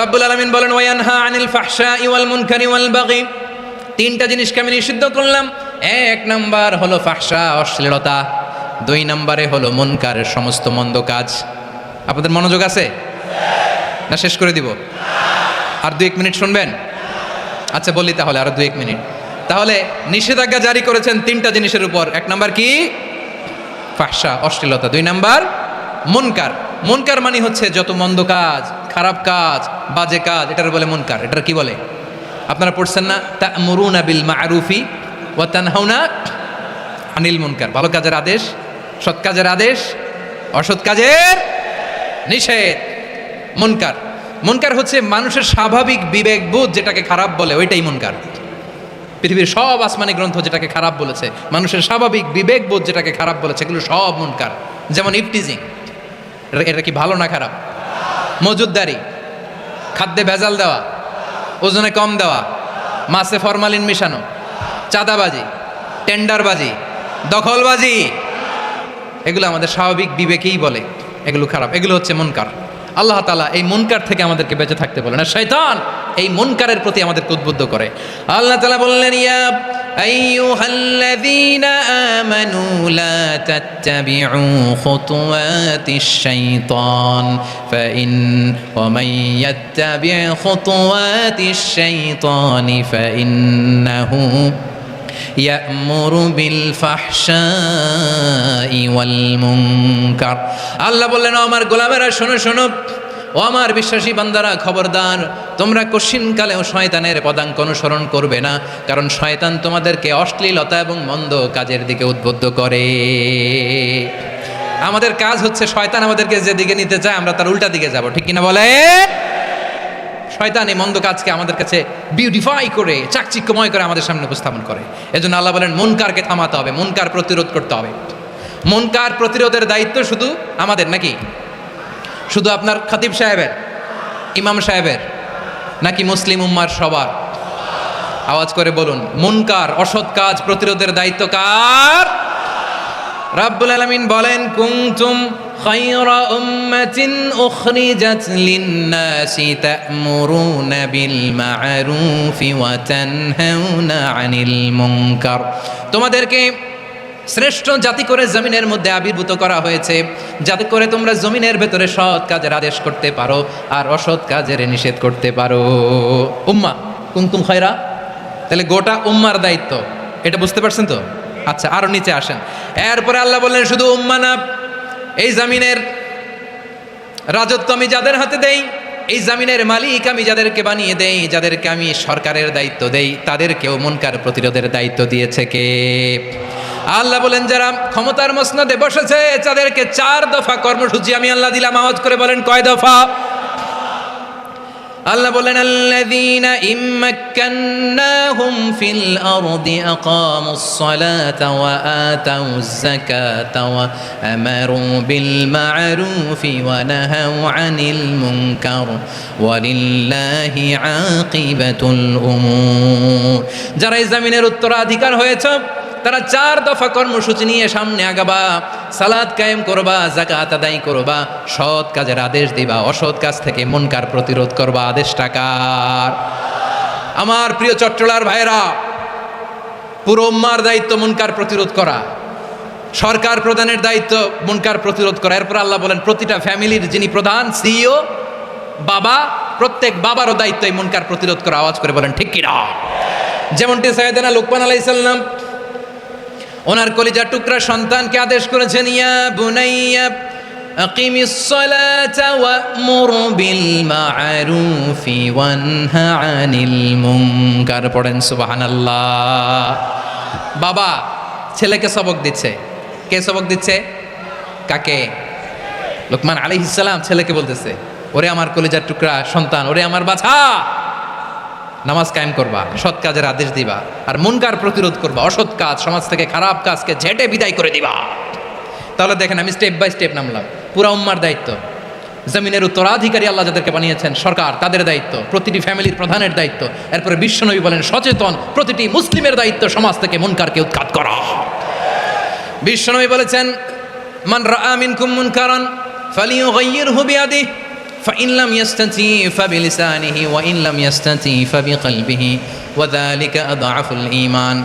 রাব্বুল আলামিন বলেন ওয়ায়ানহা আনিল ফাহশাই ওয়াল মুনকারি ওয়াল বাগি। 3টা জিনিসকে আমি নিষিদ্ধ করলাম। 1 নাম্বার হলো ফাহশা, অশ্লীলতা। 2 নম্বরে হলো মুনকারের সমস্ত মন্দ কাজ। আপনাদের মনোযোগ আছে না? শেষ করে দিব? আর 2-1 মিনিট শুনবেন? আচ্ছা বলি তাহলে, আরো 2-1 মিনিট। তাহলে নিষেধাজ্ঞা জারি করেছেন 3টা জিনিসের উপর। 1 নাম্বার কি? ফাহশা, অশ্লীলতা। 2 নাম্বার মুনকার। মুনকার মানে হচ্ছে যত মন্দ কাজ, খারাপ কাজ, বাজে কাজ, এটার বলে মুনকার। এটার কি বলে? আপনারা পড়ছেন না? তা'মুরুনা বিল মা'রুফি ওয়া তানহাউনা আনিল মুনকার। ভালো কাজের আদেশ, সৎ কাজের আদেশ, অসৎ কাজের নিষেধ। মুনকার, মুনকার হচ্ছে মানুষের স্বাভাবিক বিবেকবোধ যেটাকে খারাপ বলে, ওইটাই মুনকার। পৃথিবীর সব আসমানি গ্রন্থ যেটাকে খারাপ বলেছে, মানুষের স্বাভাবিক বিবেকবোধ যেটাকে খারাপ বলেছে, এগুলো সব মুনকার। যেমন ইফটিজিং, এটা কি ভালো না খারাপ? মজুদদারি, খাদ্যে ভেজাল দেওয়া, ওজনে কম দেওয়া, মাছে ফরমালিন মিশানো, চাঁদাবাজি, টেন্ডারবাজি, দখলবাজি, এগুলো আমাদের স্বাভাবিক বিবেকেই বলে এগুলো খারাপ, এগুলো হচ্ছে মুনকার। আল্লাহ তাআলা এই মুনকার থেকে আমাদেরকে বেঁচে থাকতে বলেন, আর শয়তান এই মুনকারের প্রতি আমাদেরকে উদ্বুদ্ধ করে। আল্লাহ তাআলা বললেন ইয়া আইয়ুহাল্লাযীনা আমানু লা তাত্তাবিউ খুতুওয়াতিশ শাইতান ওয়া মান ইয়াত্তাবি' খুতুওয়াতিশ শাইতানি ফাইন্নাহু ইয়া'মুরু বিল ফাহশাই ওয়াল মুনকার। আল্লাহ বললেন, আমার গোলামেরা শোনো শোনো, ও আমার বিশ্বাসী বান্দারা খবরদার, তোমরা কশিনকালেও শয়তানের পদাঙ্ক অনুসরণ করবে না, কারণ শয়তান তোমাদেরকে অশ্লীলতা এবং মন্দ কাজের দিকে উদ্বুদ্ধ করে। আমাদের কাজ হচ্ছে শয়তান আমাদেরকে যেদিকে নিতে চায় আমরা তার উল্টা দিকে যাব, ঠিক কিনা বলে? শয়তান এই মন্দ কাজকে আমাদের কাছে বিউটিফাই করে চাকচিক্যময় করে আমাদের সামনে উপস্থাপন করে। এজন্য আল্লাহ বলেন মুনকারকে থামাতে হবে, মুনকার প্রতিরোধ করতে হবে। মুনকার প্রতিরোধের দায়িত্ব শুধু আমাদের নাকি? শুধু আপনার খতিব সাহেবের, ইমাম সাহেবের, নাকি মুসলিম উম্মার সবার? আওয়াজ করে বলুন, মুনকার অসৎ কাজ প্রতিরোধের দায়িত্ব কার? রাব্বুল আলামিন বলেন, কুনতুম খায়রা উম্মাতিন উখরিজাত লিন-নাসি তা'মুরুনা বিল মা'রুফি ওয়া তানহাউনা আনিল মুনকার। তোমাদেরকে শ্রেষ্ঠ জাতি করে জমিনের মধ্যে আবির্ভূত করা হয়েছে, যাতে করে তোমরা জমিনের ভেতরে সৎ কাজের আদেশ করতে পারো আর অসৎ কাজের নিষেধ করতে পারো। উম্মাহ কুনতুম খায়রা, তাহলে গোটা উম্মার দায়িত্ব, এটা বুঝতে পারছেন তো? আচ্ছা, আরো নিচে আসেন। এরপরে আল্লাহ বললেন, শুধু উম্মাহ না, এই জমিনের রাজত্ব আমি যাদের হাতে দেই, এই জমিনের মালিক আমি যাদেরকে বানিয়ে দেই, যাদেরকে আমি সরকারের দায়িত্ব দেই, তাদেরকেও মুনকার প্রতিরোধের দায়িত্ব দিয়েছে কে? আল্লাহ বলেন, যারা ক্ষমতার মসনদে বসেছে তাদেরকে 4 দফা কর্মসূচি আমি আল্লাহ দিলাম। আওয়াজ করে বলেন, কয় দফা? আল্লাহ বলেন, আল্লাযীনা ইম্মাক্কান্নাহুম ফিল আরদি আকামুস সালাতা ওয়া আতাউয যাকাতা ওয়া আমারু বিল মা'রুফি ওয়া নাহাউ আনিল মুনকার ওয়া লিল্লাহি আকিবাতুল উমুর। যারা এই জমিনের উত্তরাধিকার হয়েছে তারা 4 দফা কর্মসূচি নিয়ে সামনে আগাবা। সালাত কায়েম করবা, যাকাত আদায় করবা, সৎ কাজের আদেশ দিবা, অসৎ কাজ থেকে মুনকার প্রতিরোধ করবা। আদেশটা কার? আমার প্রিয় চট্টলার ভাইরা, পুরো উম্মার দায়িত্ব মুনকার প্রতিরোধ করা, সরকার প্রধানের দায়িত্ব মুনকার প্রতিরোধ করা। এরপর আল্লাহ বলেন, প্রতিটা ফ্যামিলির যিনি প্রধান সিইও বাবা, প্রত্যেক বাবারও দায়িত্ব এই মুনকার প্রতিরোধ করা। আওয়াজ করে বলেন ঠিক কিনা? যেমনটি সাইয়েদনা লুকমান আলাইহিস সালাম ওনার কলিজার টুকরা সন্তানকে আদেশ করেছেন, ইয়া বুনাইয়া আকিমিস সালাতা ওয়া'মুর বিল মা'রুফি ওয়ানহা আনিল মুনকার। পড়েন সুবহানাল্লাহ। বাবা ছেলেকে সবক দিচ্ছে। কে সবক দিচ্ছে? কাকে? লুকমান আলাইহিস সালাম ছেলেকে বলতেছে, ওরে আমার কলিজার টুকরা সন্তান, ওরে আমার বাছা, নামাজ কায়েম করবা, সৎ কাজের আদেশ দিবা, আর মুনকার প্রতিরোধ করবা, অসৎ কাজ, সমাজ থেকে খারাপ কাজকে ঝেঁটে বিদায় করে দিবা। তাহলে দেখেন, আমি স্টেপ বাই স্টেপ নামলাম। পুরা উম্মার দায়িত্ব, জমিনের উত্তরাধিকারী আল্লাহ যাদেরকে বানিয়েছেন সরকার, তাদের দায়িত্ব, প্রতিটি ফ্যামিলির প্রধানের দায়িত্ব। এরপরে বিশ্বনবী বলেন, সচেতন প্রতিটি মুসলিমের দায়িত্ব সমাজ থেকে মুনকারকে উৎখাত করা। বিশ্বনবী বলেছেন, মান রাআ মিনকুম মুনকারান ফালিয়ুগাইয়িরহু বিয়াদিহি فإن لم يستطع فبلسانه وإن لم يستطع فبقلبه وذلك أضعف الإيمان।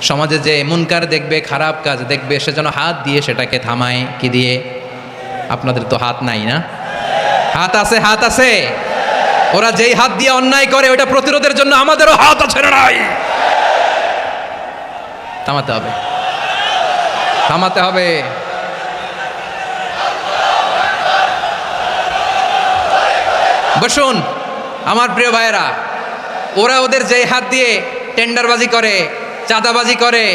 সমাজে যে মুনকার দেখবে, খারাপ কাজ দেখবে, সে যেন হাত দিয়ে সেটাকে থামায়। কি দিয়ে? আপনাদের তো হাত নাই না? হাত আছে, হাত আছে। ওরা যেই হাত দিয়ে অন্যায় করে ওটা প্রতিরোধের জন্য আমাদেরও হাত আছে না নাই? থামাতে হবে, থামাতে হবে। বসুন আমার প্রিয় ভাইয়েরা, ওরা ওদের যেই হাত দিয়ে টেন্ডারবাজি করে, চাঁদাবাজি করে,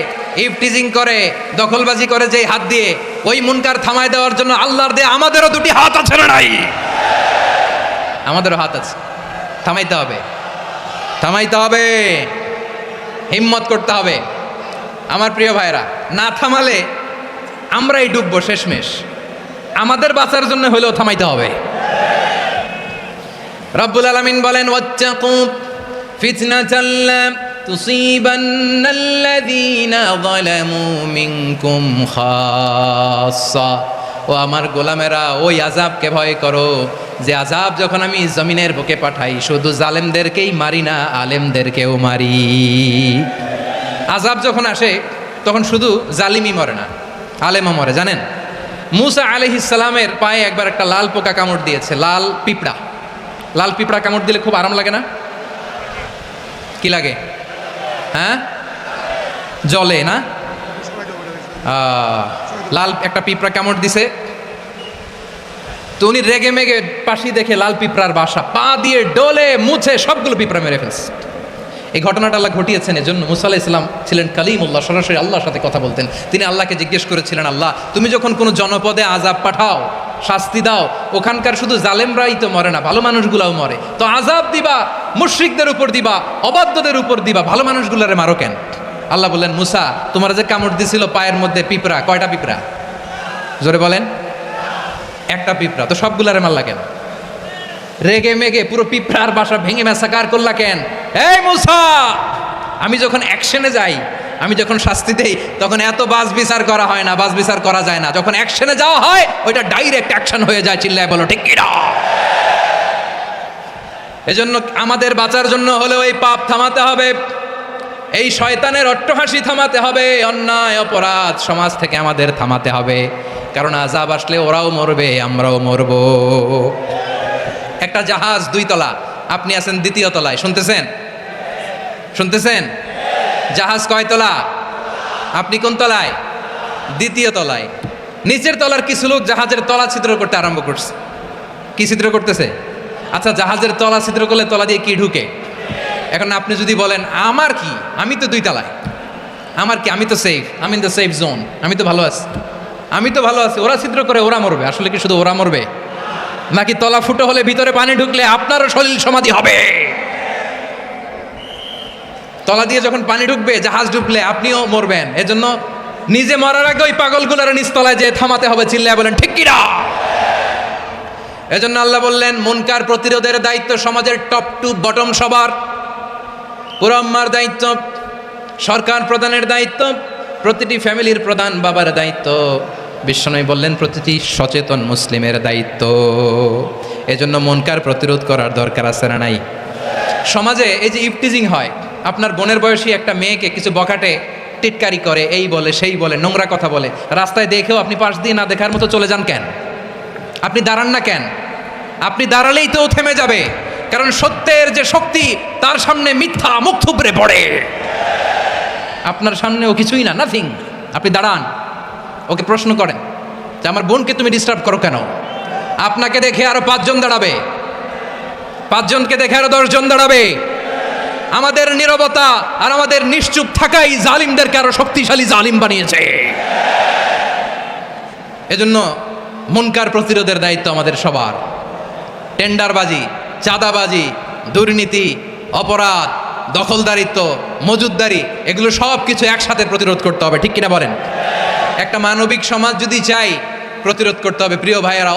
ইফটিজিং করে, দখলবাজি করে, যেই হাত দিয়ে, ওই মুনকার থামায় দেওয়ার জন্য আল্লাহর দেয়া আমাদেরও 2টি হাত আছে না নাই? আমাদেরও হাত আছে। থামাইতে হবে, থামাইতে হবে, হিম্মত করতে হবে। আমার প্রিয় ভাইয়েরা, না থামালে আমরাই ডুববো শেষমেশ। আমাদের বাঁচার জন্য হলেও থামাইতে হবে। রব্বুল আলামিন বলেন, ওয়াত্তাকু ফিতনাতাল লা তুসিবান্নাল্লাযীনা যালামু মিনকুম খাসসা। ও আমার গোলামেরা, ওই আযাবকে ভয় করো যে আযাব যখন আমি জমিনের বুকে পাঠাই শুধু জালেমদেরকেই মারি না, আলেমদেরকেও মারি। আযাব যখন আসে তখন শুধু জালিমই মরে না, আলেমও মরে। জানেন, মুসা আলাইহিস সালামের পায়ে একবার একটা লাল পোকা কামড় দিয়েছে, লাল পিঁপড়া। লাল পিঁপড়া কামড় দিলে খুব আরাম লাগে না? কি লাগে? হ্যাঁ, জলে না? লাল একটা পিঁপড়া কামড় দিছে, তো উনি রেগে মেগে পাশি দেখে লাল পিঁপড়ার বাসা, পা দিয়ে ডলে মুছে সবগুলো পিঁপড়া মেরে ফেলছে। এই ঘটনাটা আল্লাহ ঘটিয়েছেন, এজন্য মুসা আলাইহিস সালাম ছিলেন কালিমুল্লাহ, সরাসরি আল্লাহর সাথে কথা বলতেন। তিনি আল্লাহকে জিজ্ঞেস করেছিলেন, আল্লাহ তুমি যখন কোনো জনপদে আযাব পাঠাও, শাস্তি দাও, ওখানকার শুধু জালেমরাই তো মরে না, ভালো মানুষগুলাও মরে, তো আযাব দিবা মুশরিকদের উপর দিবা, অবাধ্যদের উপর দিবা, ভালো মানুষগুলারে মারো কেন? আল্লাহ বললেন, মুসা তোমার যে কামড় দিছিল পায়ের মধ্যে পিঁপড়া, কয়টা পিঁপড়া? জোরে বলেন। একটা পিঁপড়া, তো সবগুলারে মারলা কেন? রেগে মেগে পুরো পিঁপড়ার বাসা ভেঙে ম্যাসাকার করলা কেন? এই মুসা, আমি যখন অ্যাকশনে যাই, আমি যখন শাস্তি দেই, তখন এত বাস বিচার করা হয় না, বাস বিচার করা যায় না। যখন অ্যাকশনে যাওয়া হয় ওইটা ডাইরেক্ট অ্যাকশন হয়ে যায়। চিল্লায় বলো ঠিক কিনা? এজন্য আমাদের বাঁচার জন্য হলেও এই পাপ থামাতে হবে, এই শয়তানের অট্টহাসি থামাতে হবে, অন্যায় অপরাধ সমাজ থেকে আমাদের থামাতে হবে, কারণ আযাব আসলে ওরাও মরবে, আমরাও মরব। একটা জাহাজ 2 তলা, আপনি আছেন 2য় তলায়, শুনতেছেন? শুনতেছেন? জাহাজ কয় তলা? আপনি কোন তলায়? 2য় তলায়। নিচের তলার কিছু লোক জাহাজের তলা ছিদ্র করতে আরম্ভ করছে। কি ছিদ্র করতেছে? আচ্ছা, জাহাজের তলা ছিদ্র করলে তলা দিয়ে কি ঢুকে? এখন আপনি যদি বলেন আমার কি, আমি তো 2 তলায়, আমার কি, আমি তো সেফ, আমি ইন দ্য সেফ জোন, আমি তো ভালো আছি, আমি তো ভালো আছি, ওরা ছিদ্র করে ওরা মরবে। আসলে কি শুধু ওরা মরবে, নাকি তলা ফুটো হলে ভিতরে পানি ঢুকলে আপনারও সলিল সমাধি হবে? তলা দিয়ে যখন পানি ঢুকবে, জাহাজ ঢুকলে আপনিও মরবেন। এজন্য নিজে মরার আগে ওই পাগলগুলোর নিচতলায় যে থামাতে হবে। চিল্লায় বলেন ঠিক কিনা? এজন্য আল্লাহ বললেন, মুনকার প্রতিরোধের দায়িত্ব সমাজের টপ টু বটম সবার। পুরো আম্মার দায়িত্ব, সরকার প্রধানের দায়িত্ব, প্রতিটি ফ্যামিলির প্রধান বাবার দায়িত্ব, বিশ্বনবী বললেন প্রতিটি সচেতন মুসলিমের দায়িত্ব। এজন্য মুনকার প্রতিরোধ করার দরকার আছে না নাই? সমাজে এই যে ইফটিজিং হয়, আপনার বোনের বয়সী একটা মেয়েকে কিছু বখাটে টিটকারি করে, এই বলে সেই বলে, নোংরা কথা বলে, রাস্তায় দেখেও আপনি পাশ দিয়ে না দেখার মতো চলে যান কেন? আপনি দাঁড়ান না কেন? আপনি দাঁড়ালেই তো থেমে যাবে, কারণ সত্যের যে শক্তি তার সামনে মিথ্যা মুখ থুবড়ে পড়ে। আপনার সামনে ও কিছুই না, নাথিং। আপনি দাঁড়ান, ওকে প্রশ্ন করেন যে আমার বোনকে তুমি ডিস্টার্ব করো কেন? আপনাকে দেখে আরো 5 জন দাঁড়াবে, 5 জনকে দেখে আরো 10 জন দাঁড়াবে। আমাদের নীরবতা আর আমাদের নিশ্চুপ থাকাই জালিমদেরকে আরো শক্তিশালী জালিম বানিয়েছে। এজন্য মুনকার প্রতিরোধের দায়িত্ব আমাদের সবার। টেন্ডারবাজি, চাঁদাবাজি, দুর্নীতি, অপরাধ, দখলদারিত্ব, মজুদদারি, এগুলো সব কিছু একসাথে প্রতিরোধ করতে হবে। ঠিক কিনা বলেন? একটা মানবিক সমাজ যদি চাই, প্রতিরোধ করতে হবে। প্রিয় ভাইয়েরা,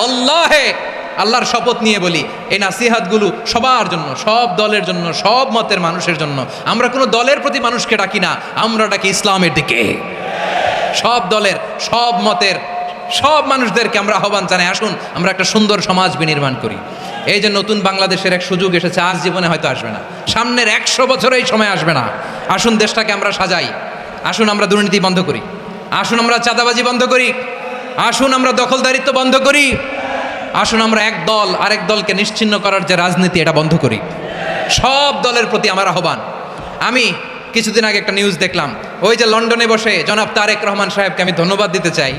আল্লাহর শপথ নিয়ে বলি, এই নাসিহাতগুলো সবার জন্য, সব দলের জন্য, সব মতের মানুষের জন্য। আমরা কোনো দলের প্রতি মানুষকে ডাকি না, আমরা ডাকি ইসলামের দিকে। সব দলের, সব মতের, সব মানুষদেরকে আমরা আহ্বান জানাই, আসুন আমরা একটা সুন্দর সমাজ বিনির্মাণ করি। এই যে নতুন বাংলাদেশের এক সুযোগ এসেছে, আজ জীবনে হয়তো আসবে না, সামনের 100 বছর এই সময় আসবে না। আসুন দেশটাকে আমরা সাজাই, আসুন আমরা দুর্নীতি বন্ধ করি, আসুন আমরা চাঁদাবাজি বন্ধ করি, আসুন আমরা দখলদারিত্ব বন্ধ করি, আসুন আমরা এক দল আরেক দলকে নিশ্চিহ্ন করার যে রাজনীতি, এটা বন্ধ করি। সব দলের প্রতি আমার আহ্বান। আমি কিছুদিন আগে একটা নিউজ দেখলাম, ওই যে লন্ডনে বসে জনাব তারেক রহমান সাহেবকে আমি ধন্যবাদ দিতে চাই।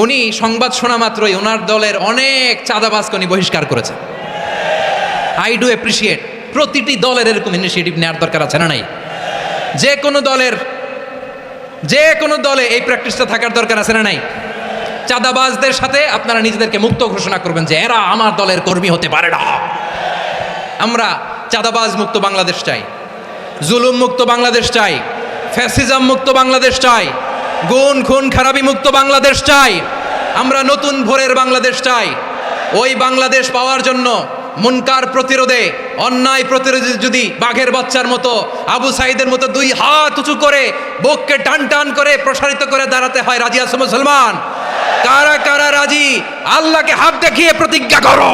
উনি সংবাদ শোনা মাত্রই ওনার দলের অনেক চাঁদাবাজকে উনি বহিষ্কার করেছে। I do appreciate. প্রতিটি দলের এরকম ইনিশিয়েটিভ নেওয়ার দরকার আছে না নাই? যে কোনো দলে এই প্র্যাকটিসটা থাকার দরকার আছে না নাই? চাঁদাবাজদের সাথে আপনারা নিজেদেরকে মুক্ত ঘোষণা করবেন যে এরা আমার দলের কর্মী হতে পারে না। আমরা চাঁদাবাজ মুক্ত বাংলাদেশ চাই, জুলুম মুক্ত বাংলাদেশ চাই, ফ্যাসিজম মুক্ত বাংলাদেশ চাই, গুণ খুন খারাপি মুক্ত বাংলাদেশ চাই। আমরা নতুন ভোরের বাংলাদেশ চাই। ওই বাংলাদেশ পাওয়ার জন্য মুনকার প্রতিরোধে, অন্যায় প্রতিরোধে যদি বাঘের বাচ্চার মতো, আবু সাইদের মতো 2 হাত উঁচু করে বুককে টান টান করে প্রসারিত করে দাঁড়াতে হয়, রাজি আছো মুসলমান? কারা কারা রাজি? আল্লাহকে হাত দেখিয়ে প্রতিজ্ঞা করো।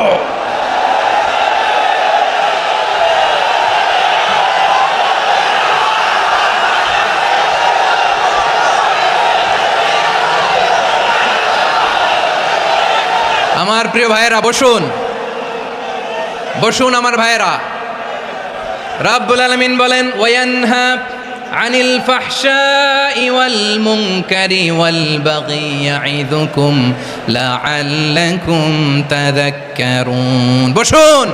আমার প্রিয় ভাইয়েরা বসুন, বসুন আমার ভাইয়েরা। রাব্বুল আলামিন বলেন ওয়ায়ানহা আনিল ফাহশাই ওয়াল মুনকারি ওয়াল বাগি ইয়াইদুকুম লাআল্লাকুম তাযাক্কারুন। বসুন।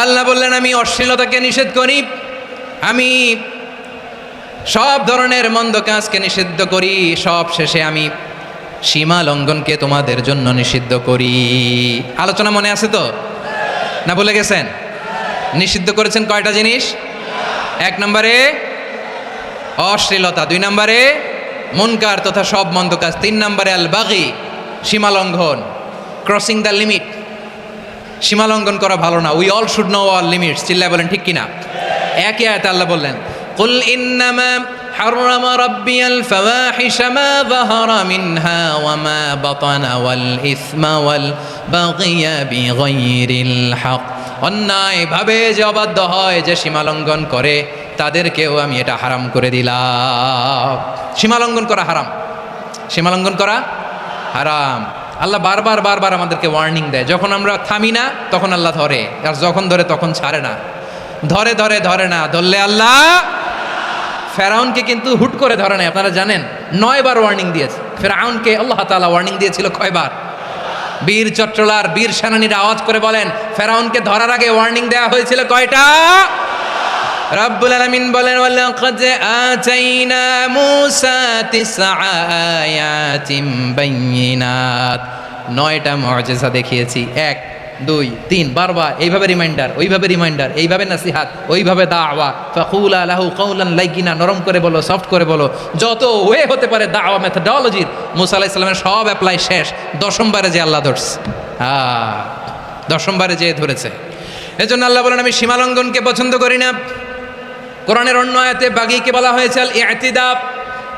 আল্লাহ বললেন আমি অশ্লীলতাকে নিষেধ করি, আমি সব ধরনের মন্দ কাজকে নিষিদ্ধ করি, সব শেষে আমি সীমা লঙ্ঘনকে তোমাদের জন্য নিষিদ্ধ করি। আলোচনা মনে আছে তো, না ভুলে গেছেন? নিষিদ্ধ করেছেন কয়টা জিনিস? 1 নম্বরে অশ্লীলতা, 2 নম্বরে মুনকার তথা সব মন্দ কাজ, 3 নম্বরে আল বাগি সীমা লঙ্ঘন, ক্রসিং দ্য লিমিট। সীমা লঙ্ঘন করা ভালো না। We all should know our limits. চিল্লায় বলেন ঠিক কিনা? একই আয়াতে আল্লাহ বললেন কুল ইন্নামা হাররামা রাব্বিয়াল ফাওয়াহিশা মা যাহারা মিনহা ওয়া মা বাতানা ওয়াল ইসমা ওয়াল বাগিয়া বিগাইরিল হক। অন্যায়ভাবে যে অবাধ্য হয়, যে সীমালঙ্ঘন করে, তাদেরকেও আমি এটা হারাম করে দিলাম। সীমালঙ্ঘন করা হারাম, সীমালঙ্ঘন করা হারাম। আল্লাহ বারবার বারবার আমাদেরকে ওয়ার্নিং দেয়। যখন আমরা থামি না তখন আল্লাহ ধরে, আর যখন ধরে তখন ছাড়ে না। ধরে ধরে ধরে না, ধরলে আল্লাহ। ফেরাউনকে কিন্তু হুট করে ধরে নাই, আপনারা জানেন 9 বার ওয়ার্নিং দিয়েছে। ফেরাউনকে আল্লাহ তাআলা ওয়ার্নিং দিয়েছিল কয়বার? বীর চট্টলার বীর সেনানীরা আওয়াজ করে বলেন ফেরাউনকে ধরার আগে ওয়ার্নিং দেওয়া হয়েছিল কয়টা? রাব্বুল আলামিন বলেন ওয়ালাকাদ আতাইনা মূসা 9 আয়াতিন বাইয়িনাত। 9টা মুআজিজা দেখিয়েছি। 1 2 3 বারবার এইভাবে রিমাইন্ডার, ওইভাবে রিমাইন্ডার, এইভাবে নাসিহাত, ওইভাবে দাওয়া। ফাকুলা লাহু কাওলান লাইয়িনা, নরম করে বলো, সফট করে বলো, যত ওয়ে হতে পারে দাওয়া মেথডোলজির। মুসা আলাইহিস সালামের সব অ্যাপ্লাই শেষ। 10ম বারে যে আল্লাহ ধরছে, 10ম বারে যে ধরেছে। এজন্য আল্লাহ বলেন আমি সীমালঙ্ঘনকে পছন্দ করি না। কোরআনের অন্য আয়াতে বাগীকে বলা হয়েছে আল ইতিদা।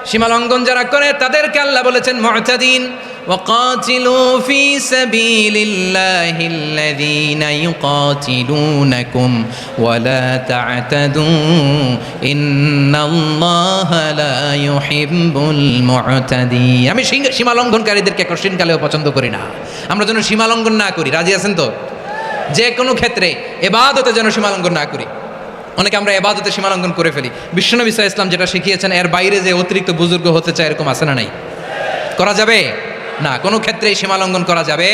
সীমালঙ্ঘন যারা করে তাদেরকে আল্লাহ বলেছেন মুতাদিন। وقاتلوا في سبيل الله الذين يقاتلونكم ولا تعتدوا إن الله لا يحب المعتدين। আমি সীমালঙ্ঘনকারীদেরকে কঠিনকালেও পছন্দ করি না। আমরা যেন সীমালঙ্ঘন না করি। রাজি আছেন তো? যে কোনো ক্ষেত্রে ইবাদতে যেন সীমালঙ্ঘন না করি। অনেকে আমরা ইবাদতে সীমালঙ্ঘন করে ফেলি। বিশ্বনবী সাল্লাল্লাহু আলাইহি ওয়াসাল্লাম যেটা শিখিয়েছেন এর বাইরে যে অতিরিক্ত বুজুর্গ হতে চায়, এরকম আছে না নাই? করা যাবে না, কোনো ক্ষেত্রেই সীমালঙ্ঘন করা যাবে,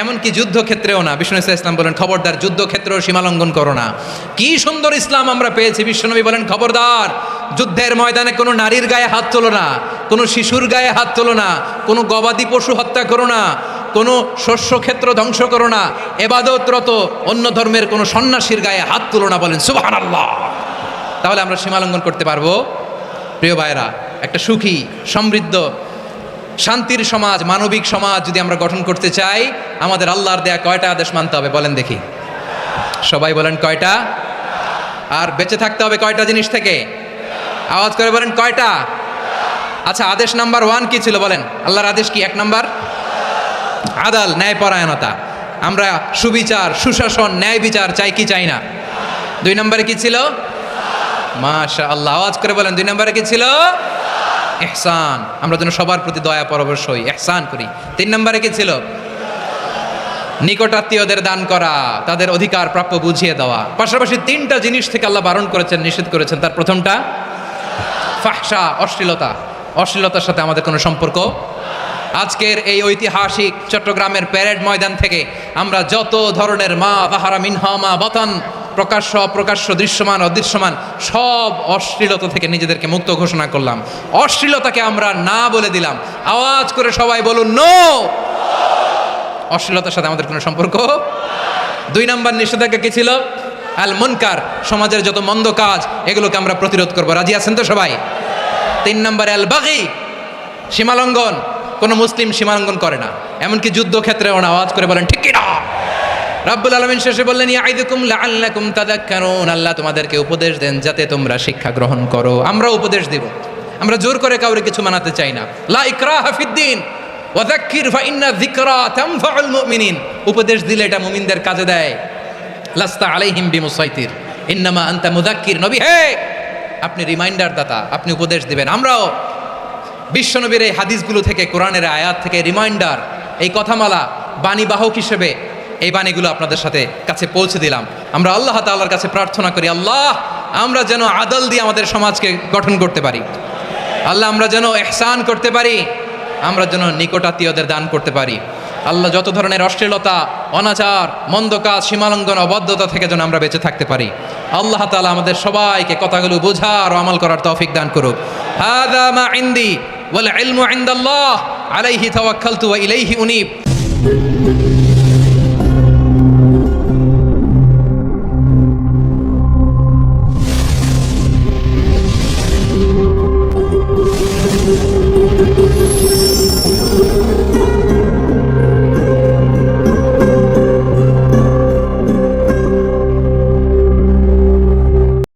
এমনকি যুদ্ধক্ষেত্রেও না। বিষ্ণু ইসলাম বলেন খবরদার যুদ্ধক্ষেত্রেও সীমালঙ্ঘন করো না। কি সুন্দর ইসলাম আমরা পেয়েছি। বিশ্বনবী বলেন খবরদার যুদ্ধের ময়দানে কোনো নারীর গায়ে হাত তোলো না, কোনো শিশুর গায়ে হাত তোলো না, কোনো গবাদি পশু হত্যা করো না, কোনো শস্যক্ষেত্র ধ্বংস করো না, ইবাদতরত অন্য ধর্মের কোনো সন্ন্যাসীর গায়ে হাত তোলো না। বলেন সুবহানাল্লাহ। তাহলে আমরা সীমালঙ্ঘন করতে পারবো? প্রিয় ভাইরা, একটা সুখী সমৃদ্ধ শান্তির সমাজ, মানবিক সমাজ যদি আমরা গঠন করতে চাই, আমাদের আল্লাহর দেয়া কয়টা আদেশ মানতে হবে বলেন দেখি? সবাই বলেন কয়টা? আর বেঁচে থাকতে হবে কয়টা জিনিস থেকে? আওয়াজ করে বলেন কয়টা? আচ্ছা, আদেশ নাম্বার 1 কি ছিল বলেন? আল্লাহর আদেশ কি? 1 নাম্বার আদাল, ন্যায়পরায়ণতা। আমরা সুবিচার, সুশাসন, ন্যায় বিচার চাই কি চাই না? 2 নম্বরে কি ছিল? মাশাআল্লাহ, আওয়াজ করে বলেন 2 নম্বরে কি ছিল? ইহসান। আমরা যেন সবার প্রতি দয়া পরবশ হই, ইহসান করি। 3 নম্বরে কি ছিল? নিকটাত্মীয়দের দান করা, তাদের অধিকার প্রাপ্য বুঝিয়ে দেওয়া। পাশাপাশি 3টা জিনিস থেকে আল্লাহ বারণ করেছেন, নিষেধ করেছেন। তার প্রথমটা ফাহশা, অশ্লীলতা। অশ্লীলতার সাথে আমাদের কোনো সম্পর্ক। আজকের এই ঐতিহাসিক চট্টগ্রামের প্যারেড ময়দান থেকে আমরা যত ধরনের মা তাহারা মিনহা মা বাতান, প্রকাশ্য অপ্রকাশ্য, দৃশ্যমান অদৃশ্যমান, সব অশ্লীলতা থেকে নিজেদেরকে মুক্ত ঘোষণা করলাম। অশ্লীলতাকে আমরা না বলে দিলাম। আওয়াজ করে সবাই বলুন নো। অশ্লীলতার সাথে আমাদের কোনো সম্পর্ক। 2 নম্বর নিষেধাজ্ঞা কি ছিল? আল মুনকার, সমাজের যত মন্দ কাজ এগুলোকে আমরা প্রতিরোধ করবো। রাজি আছেন তো সবাই? 3 নম্বরে আল বাগি, সীমালঙ্ঘন। কোনো মুসলিম সীমালঙ্ঘন করে না, এমনকি যুদ্ধক্ষেত্রেও না। আওয়াজ করে বলেন ঠিক কি না? রাব্বুল আলামিন শেষে বললেন ইয়াইদুকুম লাআল্লাকুম তাযাক্কারুন। আল্লাহ তোমাদেরকে উপদেশ দেন যাতে তোমরা শিক্ষা গ্রহণ করো। আমরা উপদেশ দেব, আমরা জোর করে কাউরে কিছু মানাতে চাই না। লা ইকরাহা ফিদ্দিন ওয়া যাক্কির ফাইন্না যিকরা তানফাউল মুমিনিন। উপদেশ দিলে এটা মুমিনদের কাজে দেয়। লাস্তা আলাইহিম বিমুসাইতির ইন্নামা আনতা মুযাক্কির। নবী হে, আপনি রিমাইন্ডার দাতা, আপনি উপদেশ দিবেন। আমরাও বিশ্বনবীর এই হাদিসগুলো থেকে, কোরআনের আয়াত থেকে রিমাইন্ডার, এই কথামালা বাণীবাহক হিসেবে এই বাণীগুলো আপনাদের সাথে কাছে পৌঁছে দিলাম। আমরা আল্লাহ তাআলার কাছে প্রার্থনা করি, আল্লাহ আমরা যেন আদল দিয়ে আমাদের সমাজকে গঠন করতে পারি, আল্লাহ আমরা যেন ইহসান করতে পারি, আমরা যেন নিকটাত্মীয়দের দান করতে পারি। আল্লাহ যত ধরনের অশ্লীলতা, অনাচার, মন্দ কাজ, সীমালঙ্ঘন, অবাধ্যতা থেকে যেন আমরা বেঁচে থাকতে পারি। আল্লাহ তাআলা আমাদের সবাইকে কথাগুলো বোঝার ও আমল করার তৌফিক দান করুক। হাযা মা ইনদি ওয়াল ইলমু ইনদাল্লাহ আলাইহি তাওয়াক্কালতু ওয়া ইলাইহি উনীব।